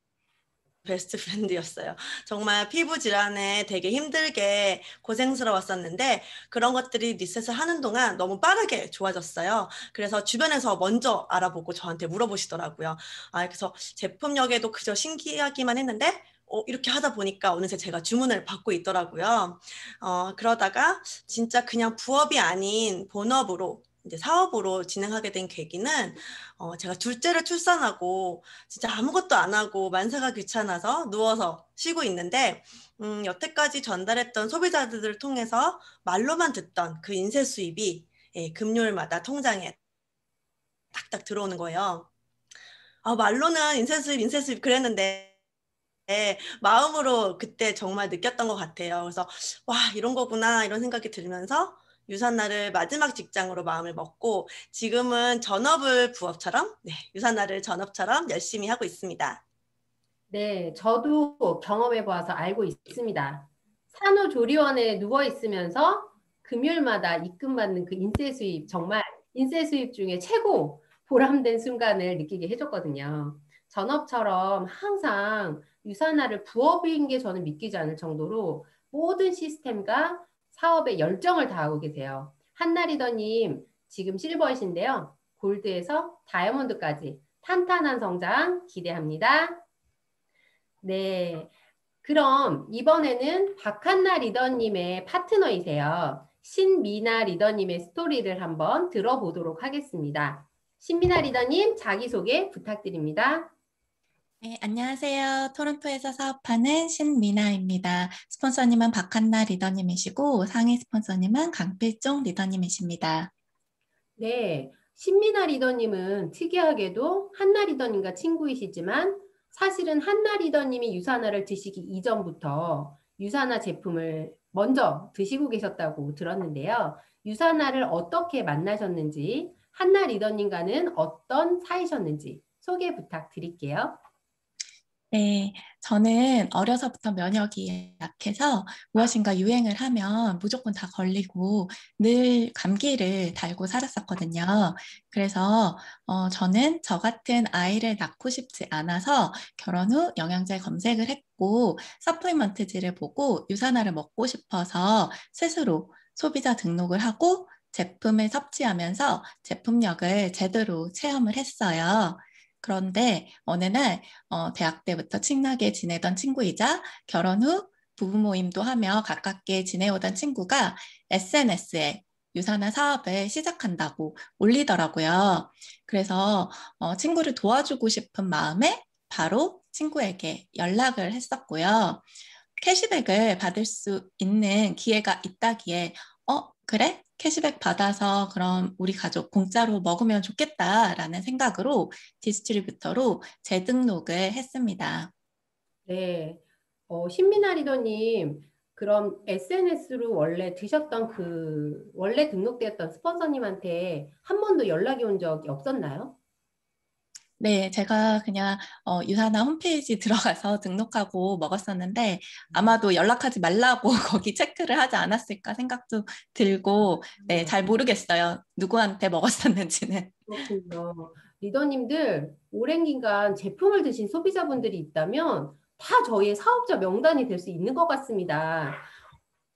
베스트 프렌드였어요. 정말 피부 질환에 되게 힘들게 고생스러웠었는데 그런 것들이 리셋을 하는 동안 너무 빠르게 좋아졌어요. 그래서 주변에서 먼저 알아보고 저한테 물어보시더라고요. 그래서 제품력에도 그저 신기하기만 했는데 이렇게 하다 보니까 어느새 제가 주문을 받고 있더라고요. 그러다가 진짜 그냥 부업이 아닌 본업으로 이제 사업으로 진행하게 된 계기는 제가 둘째를 출산하고 진짜 아무것도 안 하고 만사가 귀찮아서 누워서 쉬고 있는데 여태까지 전달했던 소비자들을 통해서 말로만 듣던 그 인쇄 수입이 금요일마다 통장에 딱딱 들어오는 거예요. 말로는 인쇄 수입 그랬는데 마음으로 그때 정말 느꼈던 것 같아요. 그래서 와, 이런 거구나 이런 생각이 들면서 유산나를 마지막 직장으로 마음을 먹고 지금은 전업을 부업처럼, 유산나를 전업처럼 열심히 하고 있습니다. 네, 저도 경험해 보아서 알고 있습니다. 산후조리원에 누워 있으면서 금요일마다 입금받는 그 인쇄 수입, 정말 인쇄 수입 중에 최고 보람된 순간을 느끼게 해줬거든요. 전업처럼 항상 유산나를 부업인 게 저는 믿기지 않을 정도로 모든 시스템과 사업에 열정을 다하고 계세요. 한나리더님 지금 실버이신데요. 골드에서 다이아몬드까지 탄탄한 성장 기대합니다. 네, 그럼 이번에는 박한나 리더님의 파트너이세요. 신미나 리더님의 스토리를 한번 들어보도록 하겠습니다. 신미나 리더님 자기소개 부탁드립니다. 네, 안녕하세요. 토론토에서 사업하는 신미나입니다. 스폰서님은 박한나 리더님이시고 상위 스폰서님은 강필종 리더님이십니다. 네, 신미나 리더님은 특이하게도 한나 리더님과 친구이시지만 사실은 한나 리더님이 유산화를 드시기 이전부터 유산화 제품을 먼저 드시고 계셨다고 들었는데요. 유산화를 어떻게 만나셨는지, 한나 리더님과는 어떤 사이셨는지 소개 부탁드릴게요. 네, 저는 어려서부터 면역이 약해서 무엇인가 유행을 하면 무조건 다 걸리고 늘 감기를 달고 살았었거든요. 그래서 저는 저 같은 아이를 낳고 싶지 않아서 결혼 후 영양제 검색을 했고 서플리먼트지를 보고 유산화를 먹고 싶어서 스스로 소비자 등록을 하고 제품을 섭취하면서 제품력을 제대로 체험을 했어요. 그런데 어느 날 대학 때부터 친하게 지내던 친구이자 결혼 후 부부 모임도 하며 가깝게 지내오던 친구가 SNS에 유산화 사업을 시작한다고 올리더라고요. 그래서 친구를 도와주고 싶은 마음에 바로 친구에게 연락을 했었고요. 캐시백을 받을 수 있는 기회가 있다기에 그래? 캐시백 받아서 그럼 우리 가족 공짜로 먹으면 좋겠다라는 생각으로 디스트리뷰터로 재등록을 했습니다. 네, 신미나 리더님, 그럼 SNS로 원래 드셨던 원래 등록되었던 스폰서님한테 한 번도 연락이 온 적이 없었나요? 네, 제가 그냥 유산화 홈페이지 들어가서 등록하고 먹었었는데 아마도 연락하지 말라고 거기 체크를 하지 않았을까 생각도 들고 네, 잘 모르겠어요. 누구한테 먹었었는지는. 그렇군요. 리더님들 오랜 기간 제품을 드신 소비자분들이 있다면 다 저희의 사업자 명단이 될 수 있는 것 같습니다.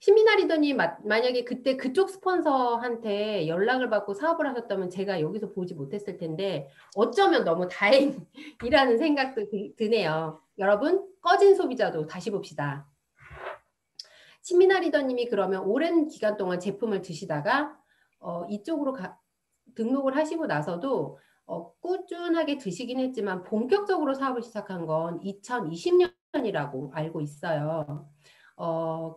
신미나 리더님 만약에 그때 그쪽 스폰서한테 연락을 받고 사업을 하셨다면 제가 여기서 보지 못했을 텐데 어쩌면 너무 다행이라는 생각도 드네요. 여러분, 꺼진 소비자도 다시 봅시다. 신미나 리더님이 그러면 오랜 기간 동안 제품을 드시다가 이쪽으로 등록을 하시고 나서도 꾸준하게 드시긴 했지만 본격적으로 사업을 시작한 건 2020년이라고 알고 있어요.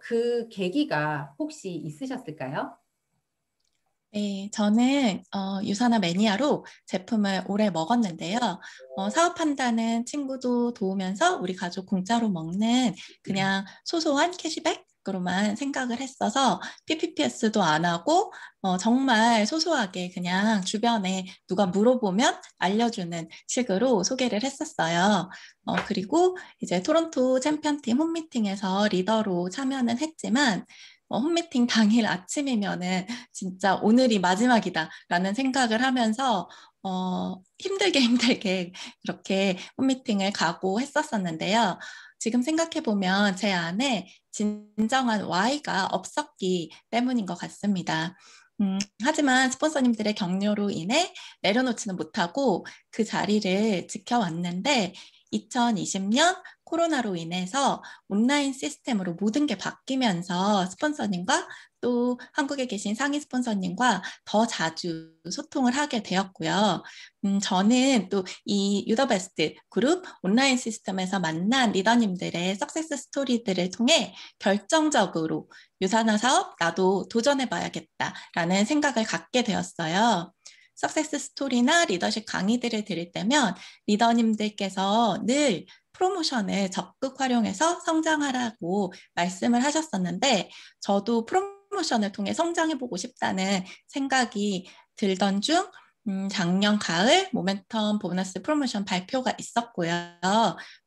그 계기가 혹시 있으셨을까요? 네, 저는 유산화 매니아로 제품을 오래 먹었는데요. 사업한다는 친구도 도우면서 우리 가족 공짜로 먹는 그냥 소소한 캐시백으로만 생각을 했어서 PPPS도 안 하고 정말 소소하게 그냥 주변에 누가 물어보면 알려주는 식으로 소개를 했었어요. 그리고 이제 토론토 챔피언팀 홈미팅에서 리더로 참여는 했지만 홈미팅 당일 아침이면은 진짜 오늘이 마지막이다라는 생각을 하면서 힘들게 이렇게 홈미팅을 가고 했었었는데요. 지금 생각해보면 제 안에 진정한 Y가 없었기 때문인 것 같습니다. 하지만 스폰서님들의 격려로 인해 내려놓지는 못하고 그 자리를 지켜왔는데 2020년 코로나로 인해서 온라인 시스템으로 모든 게 바뀌면서 스폰서님과 또 한국에 계신 상위 스폰서님과 더 자주 소통을 하게 되었고요. 저는 또 이 유더베스트 그룹 온라인 시스템에서 만난 리더님들의 석세스 스토리들을 통해 결정적으로 유산화 사업 나도 도전해봐야겠다라는 생각을 갖게 되었어요. 석세스 스토리나 리더십 강의들을 들을 때면 리더님들께서 늘 프로모션을 적극 활용해서 성장하라고 말씀을 하셨었는데 저도 프로모션을 통해 성장해보고 싶다는 생각이 들던 중 작년 가을 모멘텀 보너스 프로모션 발표가 있었고요.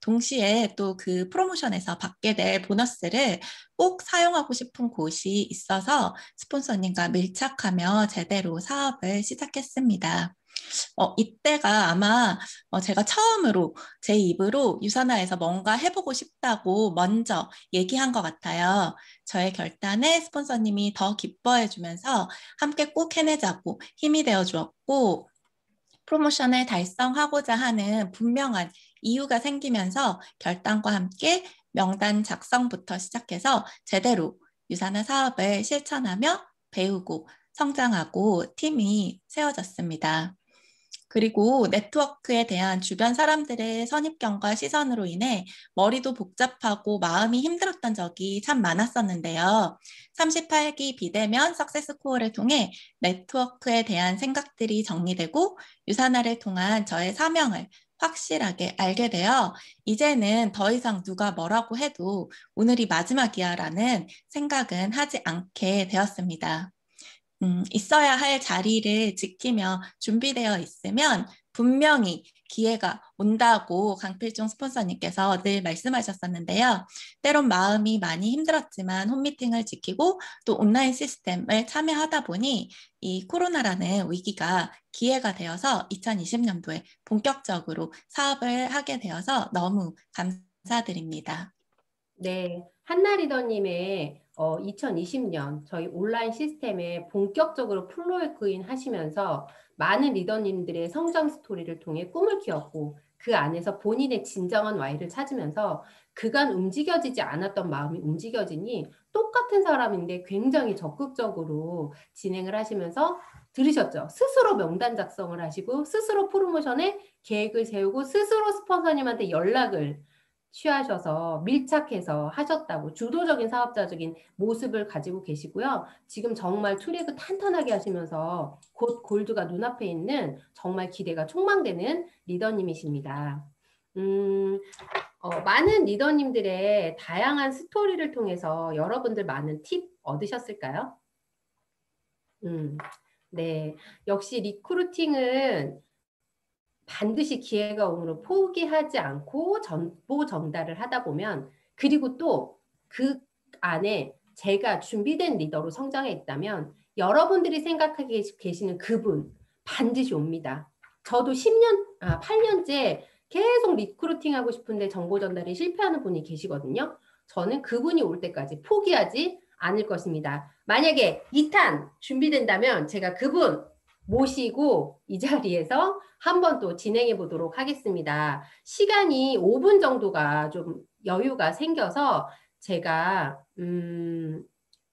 동시에 또 그 프로모션에서 받게 될 보너스를 꼭 사용하고 싶은 곳이 있어서 스폰서님과 밀착하며 제대로 사업을 시작했습니다. 이때가 아마 제가 처음으로 제 입으로 유산화에서 뭔가 해보고 싶다고 먼저 얘기한 것 같아요. 저의 결단에 스폰서님이 더 기뻐해 주면서 함께 꼭 해내자고 힘이 되어 주었고 프로모션을 달성하고자 하는 분명한 이유가 생기면서 결단과 함께 명단 작성부터 시작해서 제대로 유산화 사업을 실천하며 배우고 성장하고 팀이 세워졌습니다. 그리고 네트워크에 대한 주변 사람들의 선입견과 시선으로 인해 머리도 복잡하고 마음이 힘들었던 적이 참 많았었는데요. 38기 비대면 석세스 코어를 통해 네트워크에 대한 생각들이 정리되고 유산화를 통한 저의 사명을 확실하게 알게 되어 이제는 더 이상 누가 뭐라고 해도 오늘이 마지막이야 라는 생각은 하지 않게 되었습니다. 있어야 할 자리를 지키며 준비되어 있으면 분명히 기회가 온다고 강필중 스폰서님께서 늘 말씀하셨었는데요. 때론 마음이 많이 힘들었지만 홈미팅을 지키고 또 온라인 시스템을 참여하다 보니 이 코로나라는 위기가 기회가 되어서 2020년도에 본격적으로 사업을 하게 되어서 너무 감사드립니다. 네, 한나 리더님의 2020년 저희 온라인 시스템에 본격적으로 플로그인 하시면서 많은 리더님들의 성장 스토리를 통해 꿈을 키웠고 그 안에서 본인의 진정한 Y를 찾으면서 그간 움직여지지 않았던 마음이 움직여지니 똑같은 사람인데 굉장히 적극적으로 진행을 하시면서 들으셨죠? 스스로 명단 작성을 하시고 스스로 프로모션에 계획을 세우고 스스로 스폰서님한테 연락을 취하셔서 밀착해서 하셨다고 주도적인 사업자적인 모습을 가지고 계시고요. 지금 정말 트랙을 탄탄하게 하시면서 곧 골드가 눈앞에 있는 정말 기대가 촉망되는 리더님이십니다. 많은 리더님들의 다양한 스토리를 통해서 여러분들 많은 팁 얻으셨을까요? 네, 역시 리크루팅은 반드시 기회가 오므로 포기하지 않고 정보 전달을 하다 보면 그리고 또 그 안에 제가 준비된 리더로 성장해 있다면 여러분들이 생각하고 계시는 그분 반드시 옵니다. 저도 8년째 계속 리크루팅 하고 싶은데 정보 전달에 실패하는 분이 계시거든요. 저는 그분이 올 때까지 포기하지 않을 것입니다. 만약에 2탄 준비된다면 제가 그분 모시고 이 자리에서 한번 또 진행해 보도록 하겠습니다. 시간이 5분 정도가 좀 여유가 생겨서 제가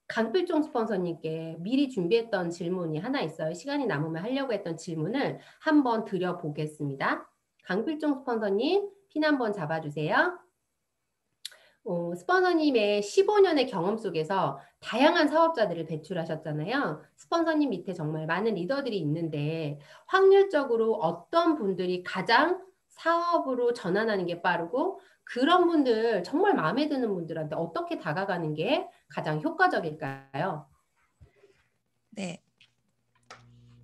강필종 스폰서님께 미리 준비했던 질문이 하나 있어요. 시간이 남으면 하려고 했던 질문을 한번 드려보겠습니다. 강필종 스폰서님 핀 한번 잡아주세요. 스폰서님의 15년의 경험 속에서 다양한 사업자들을 배출하셨잖아요. 스폰서님 밑에 정말 많은 리더들이 있는데 확률적으로 어떤 분들이 가장 사업으로 전환하는 게 빠르고 그런 분들 정말 마음에 드는 분들한테 어떻게 다가가는 게 가장 효과적일까요? 네.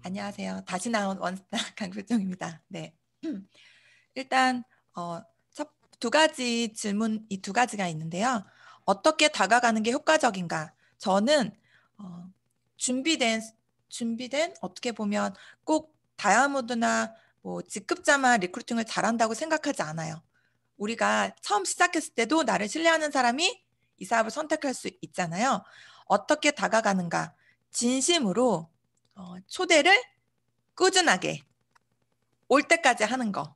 안녕하세요. 다시 나온 원스타 강필종입니다. 네. 일단 두 가지 질문, 이 두 가지가 있는데요. 어떻게 다가가는 게 효과적인가? 저는 준비된 어떻게 보면 꼭 다이아몬드나 뭐 직급자만 리크루팅을 잘한다고 생각하지 않아요. 우리가 처음 시작했을 때도 나를 신뢰하는 사람이 이 사업을 선택할 수 있잖아요. 어떻게 다가가는가? 진심으로 초대를 꾸준하게 올 때까지 하는 거.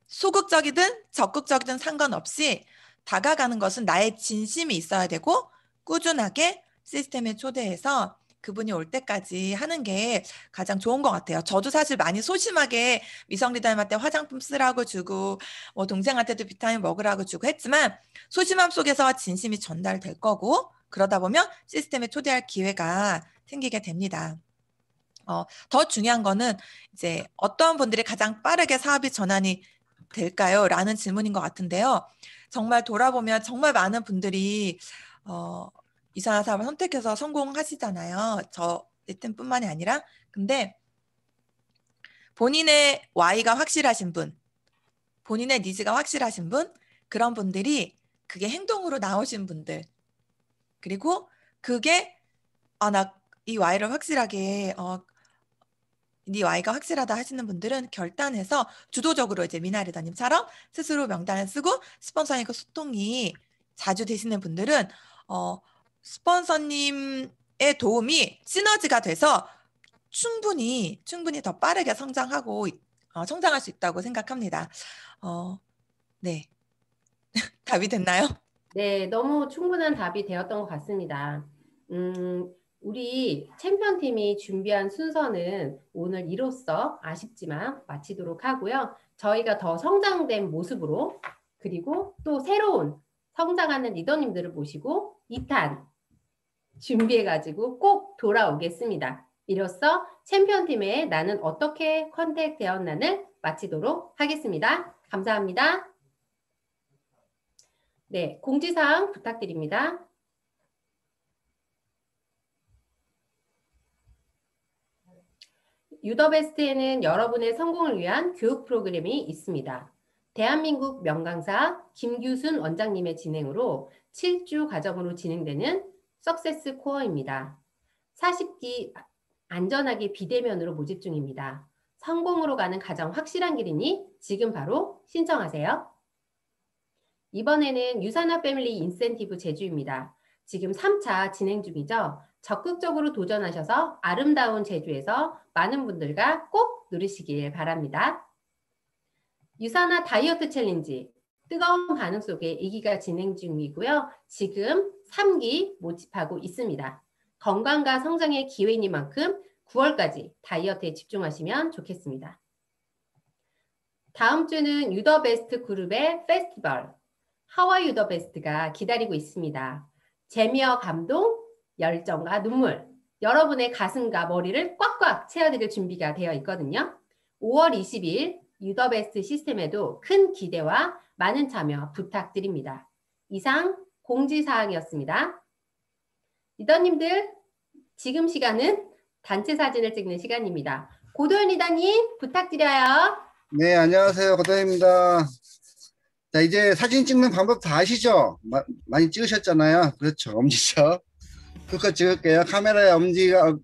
소극적이든 적극적이든 상관없이 다가가는 것은 나의 진심이 있어야 되고 꾸준하게 시스템에 초대해서 그분이 올 때까지 하는 게 가장 좋은 것 같아요. 저도 사실 많이 소심하게 미성 리더님한테 화장품 쓰라고 주고 뭐 동생한테도 비타민 먹으라고 주고 했지만 소심함 속에서 진심이 전달될 거고 그러다 보면 시스템에 초대할 기회가 생기게 됩니다. 더 중요한 거는 이제 어떤 분들이 가장 빠르게 사업이 전환이 될까요? 라는 질문인 것 같은데요. 정말 돌아보면 정말 많은 분들이 이산화 사업을 선택해서 성공하시잖아요. 저희 팀뿐만이 아니라. 근데 본인의 Y가 확실하신 분, 본인의 니즈가 확실하신 분, 그런 분들이 그게 행동으로 나오신 분들, 그리고 그게 나 이 Y를 확실하게 네 Y가 확실하다 하시는 분들은 결단해서 주도적으로 이제 미나 리더님처럼 스스로 명단을 쓰고 스폰서님과 소통이 자주 되시는 분들은 스폰서님의 도움이 시너지가 돼서 충분히 더 빠르게 성장할 수 있다고 생각합니다. 네. 답이 됐나요? 네, 너무 충분한 답이 되었던 것 같습니다. 우리 챔피언팀이 준비한 순서는 오늘 이로써 아쉽지만 마치도록 하고요. 저희가 더 성장된 모습으로 그리고 또 새로운 성장하는 리더님들을 모시고 2탄 준비해가지고 꼭 돌아오겠습니다. 이로써 챔피언팀의 나는 어떻게 컨택되었나를 마치도록 하겠습니다. 감사합니다. 네, 공지사항 부탁드립니다. 유더베스트에는 여러분의 성공을 위한 교육 프로그램이 있습니다. 대한민국 명강사 김규순 원장님의 진행으로 7주 과정으로 진행되는 석세스 코어입니다. 40기 안전하게 비대면으로 모집 중입니다. 성공으로 가는 가장 확실한 길이니 지금 바로 신청하세요. 이번에는 유산화 패밀리 인센티브 제주입니다. 지금 3차 진행 중이죠. 적극적으로 도전하셔서 아름다운 제주에서 많은 분들과 꼭 누리시길 바랍니다. 유산화 다이어트 챌린지 뜨거운 반응 속에 2기가 진행 중이고요. 지금 3기 모집하고 있습니다. 건강과 성장의 기회이니만큼 9월까지 다이어트에 집중하시면 좋겠습니다. 다음 주는 유더베스트 그룹의 페스티벌 하와이 유더베스트가 기다리고 있습니다. 재미와 감동, 열정과 눈물, 여러분의 가슴과 머리를 꽉꽉 채워드릴 준비가 되어 있거든요. 5월 20일 유더베스트 시스템에도 큰 기대와 많은 참여 부탁드립니다. 이상 공지사항이었습니다. 리더님들, 지금 시간은 단체 사진을 찍는 시간입니다. 고도현 리더님 부탁드려요. 네, 안녕하세요. 고도현입니다. 자, 이제 사진 찍는 방법 다 아시죠? 많이 찍으셨잖아요. 그렇죠. 엄지척. 그거 찍을게요. 카메라에 엄지가,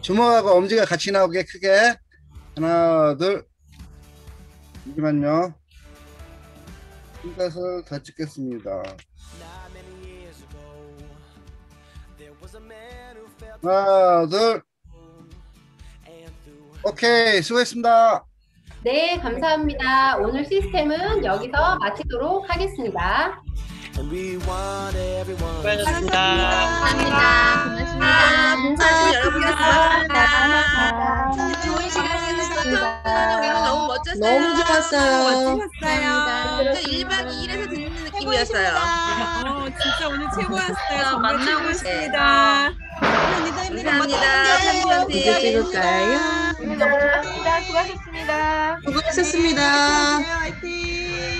주먹하고 엄지가 같이 나오게 크게. 하나, 둘. 잠시만요. 이것을 다 찍겠습니다. 하나, 둘. 오케이, 수고했습니다. 네, 감사합니다. 오늘 시스템은 여기서 마치도록 하겠습니다. 수고하셨습니다. 고맙습니다. 봉사하신 여러분들 고맙습니다. 좋은 시간이었습니다. 오늘 너무 멋졌어요. 너무 좋았어요. 멋지셨어요. 1박 2일에서 듣는 느낌이었어요. 진짜 오늘 최고였어요. 정말 만나고 최고였습니다. 감사합니다. 이제 찍을까요? 오늘 너무 좋았습니다. 수고하셨습니다. 수고하셨습니다.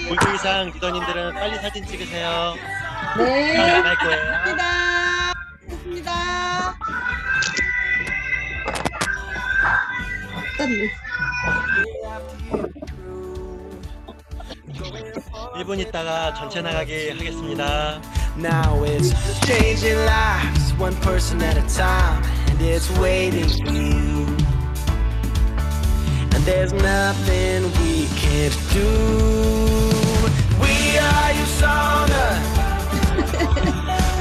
본주이상 리더님들은 빨리 사진 찍으세요. 네. 나갈 거예요. 고맙습니다. 1분 있다가 전체 나가기 하겠습니다. Now it's changing lives, one person at a time, and it's waiting for you. And there's nothing we can't do. We are USANA.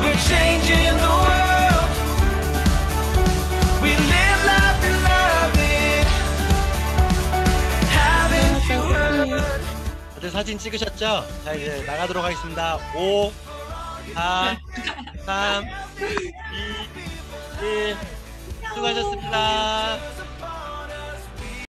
We're changing the world. We live life and love it. Haven't you heard? 다들 사진 찍으셨죠? 자, 이제 나가도록 하겠습니다. 5, 4, 3, 2, 1. 수고하셨습니다.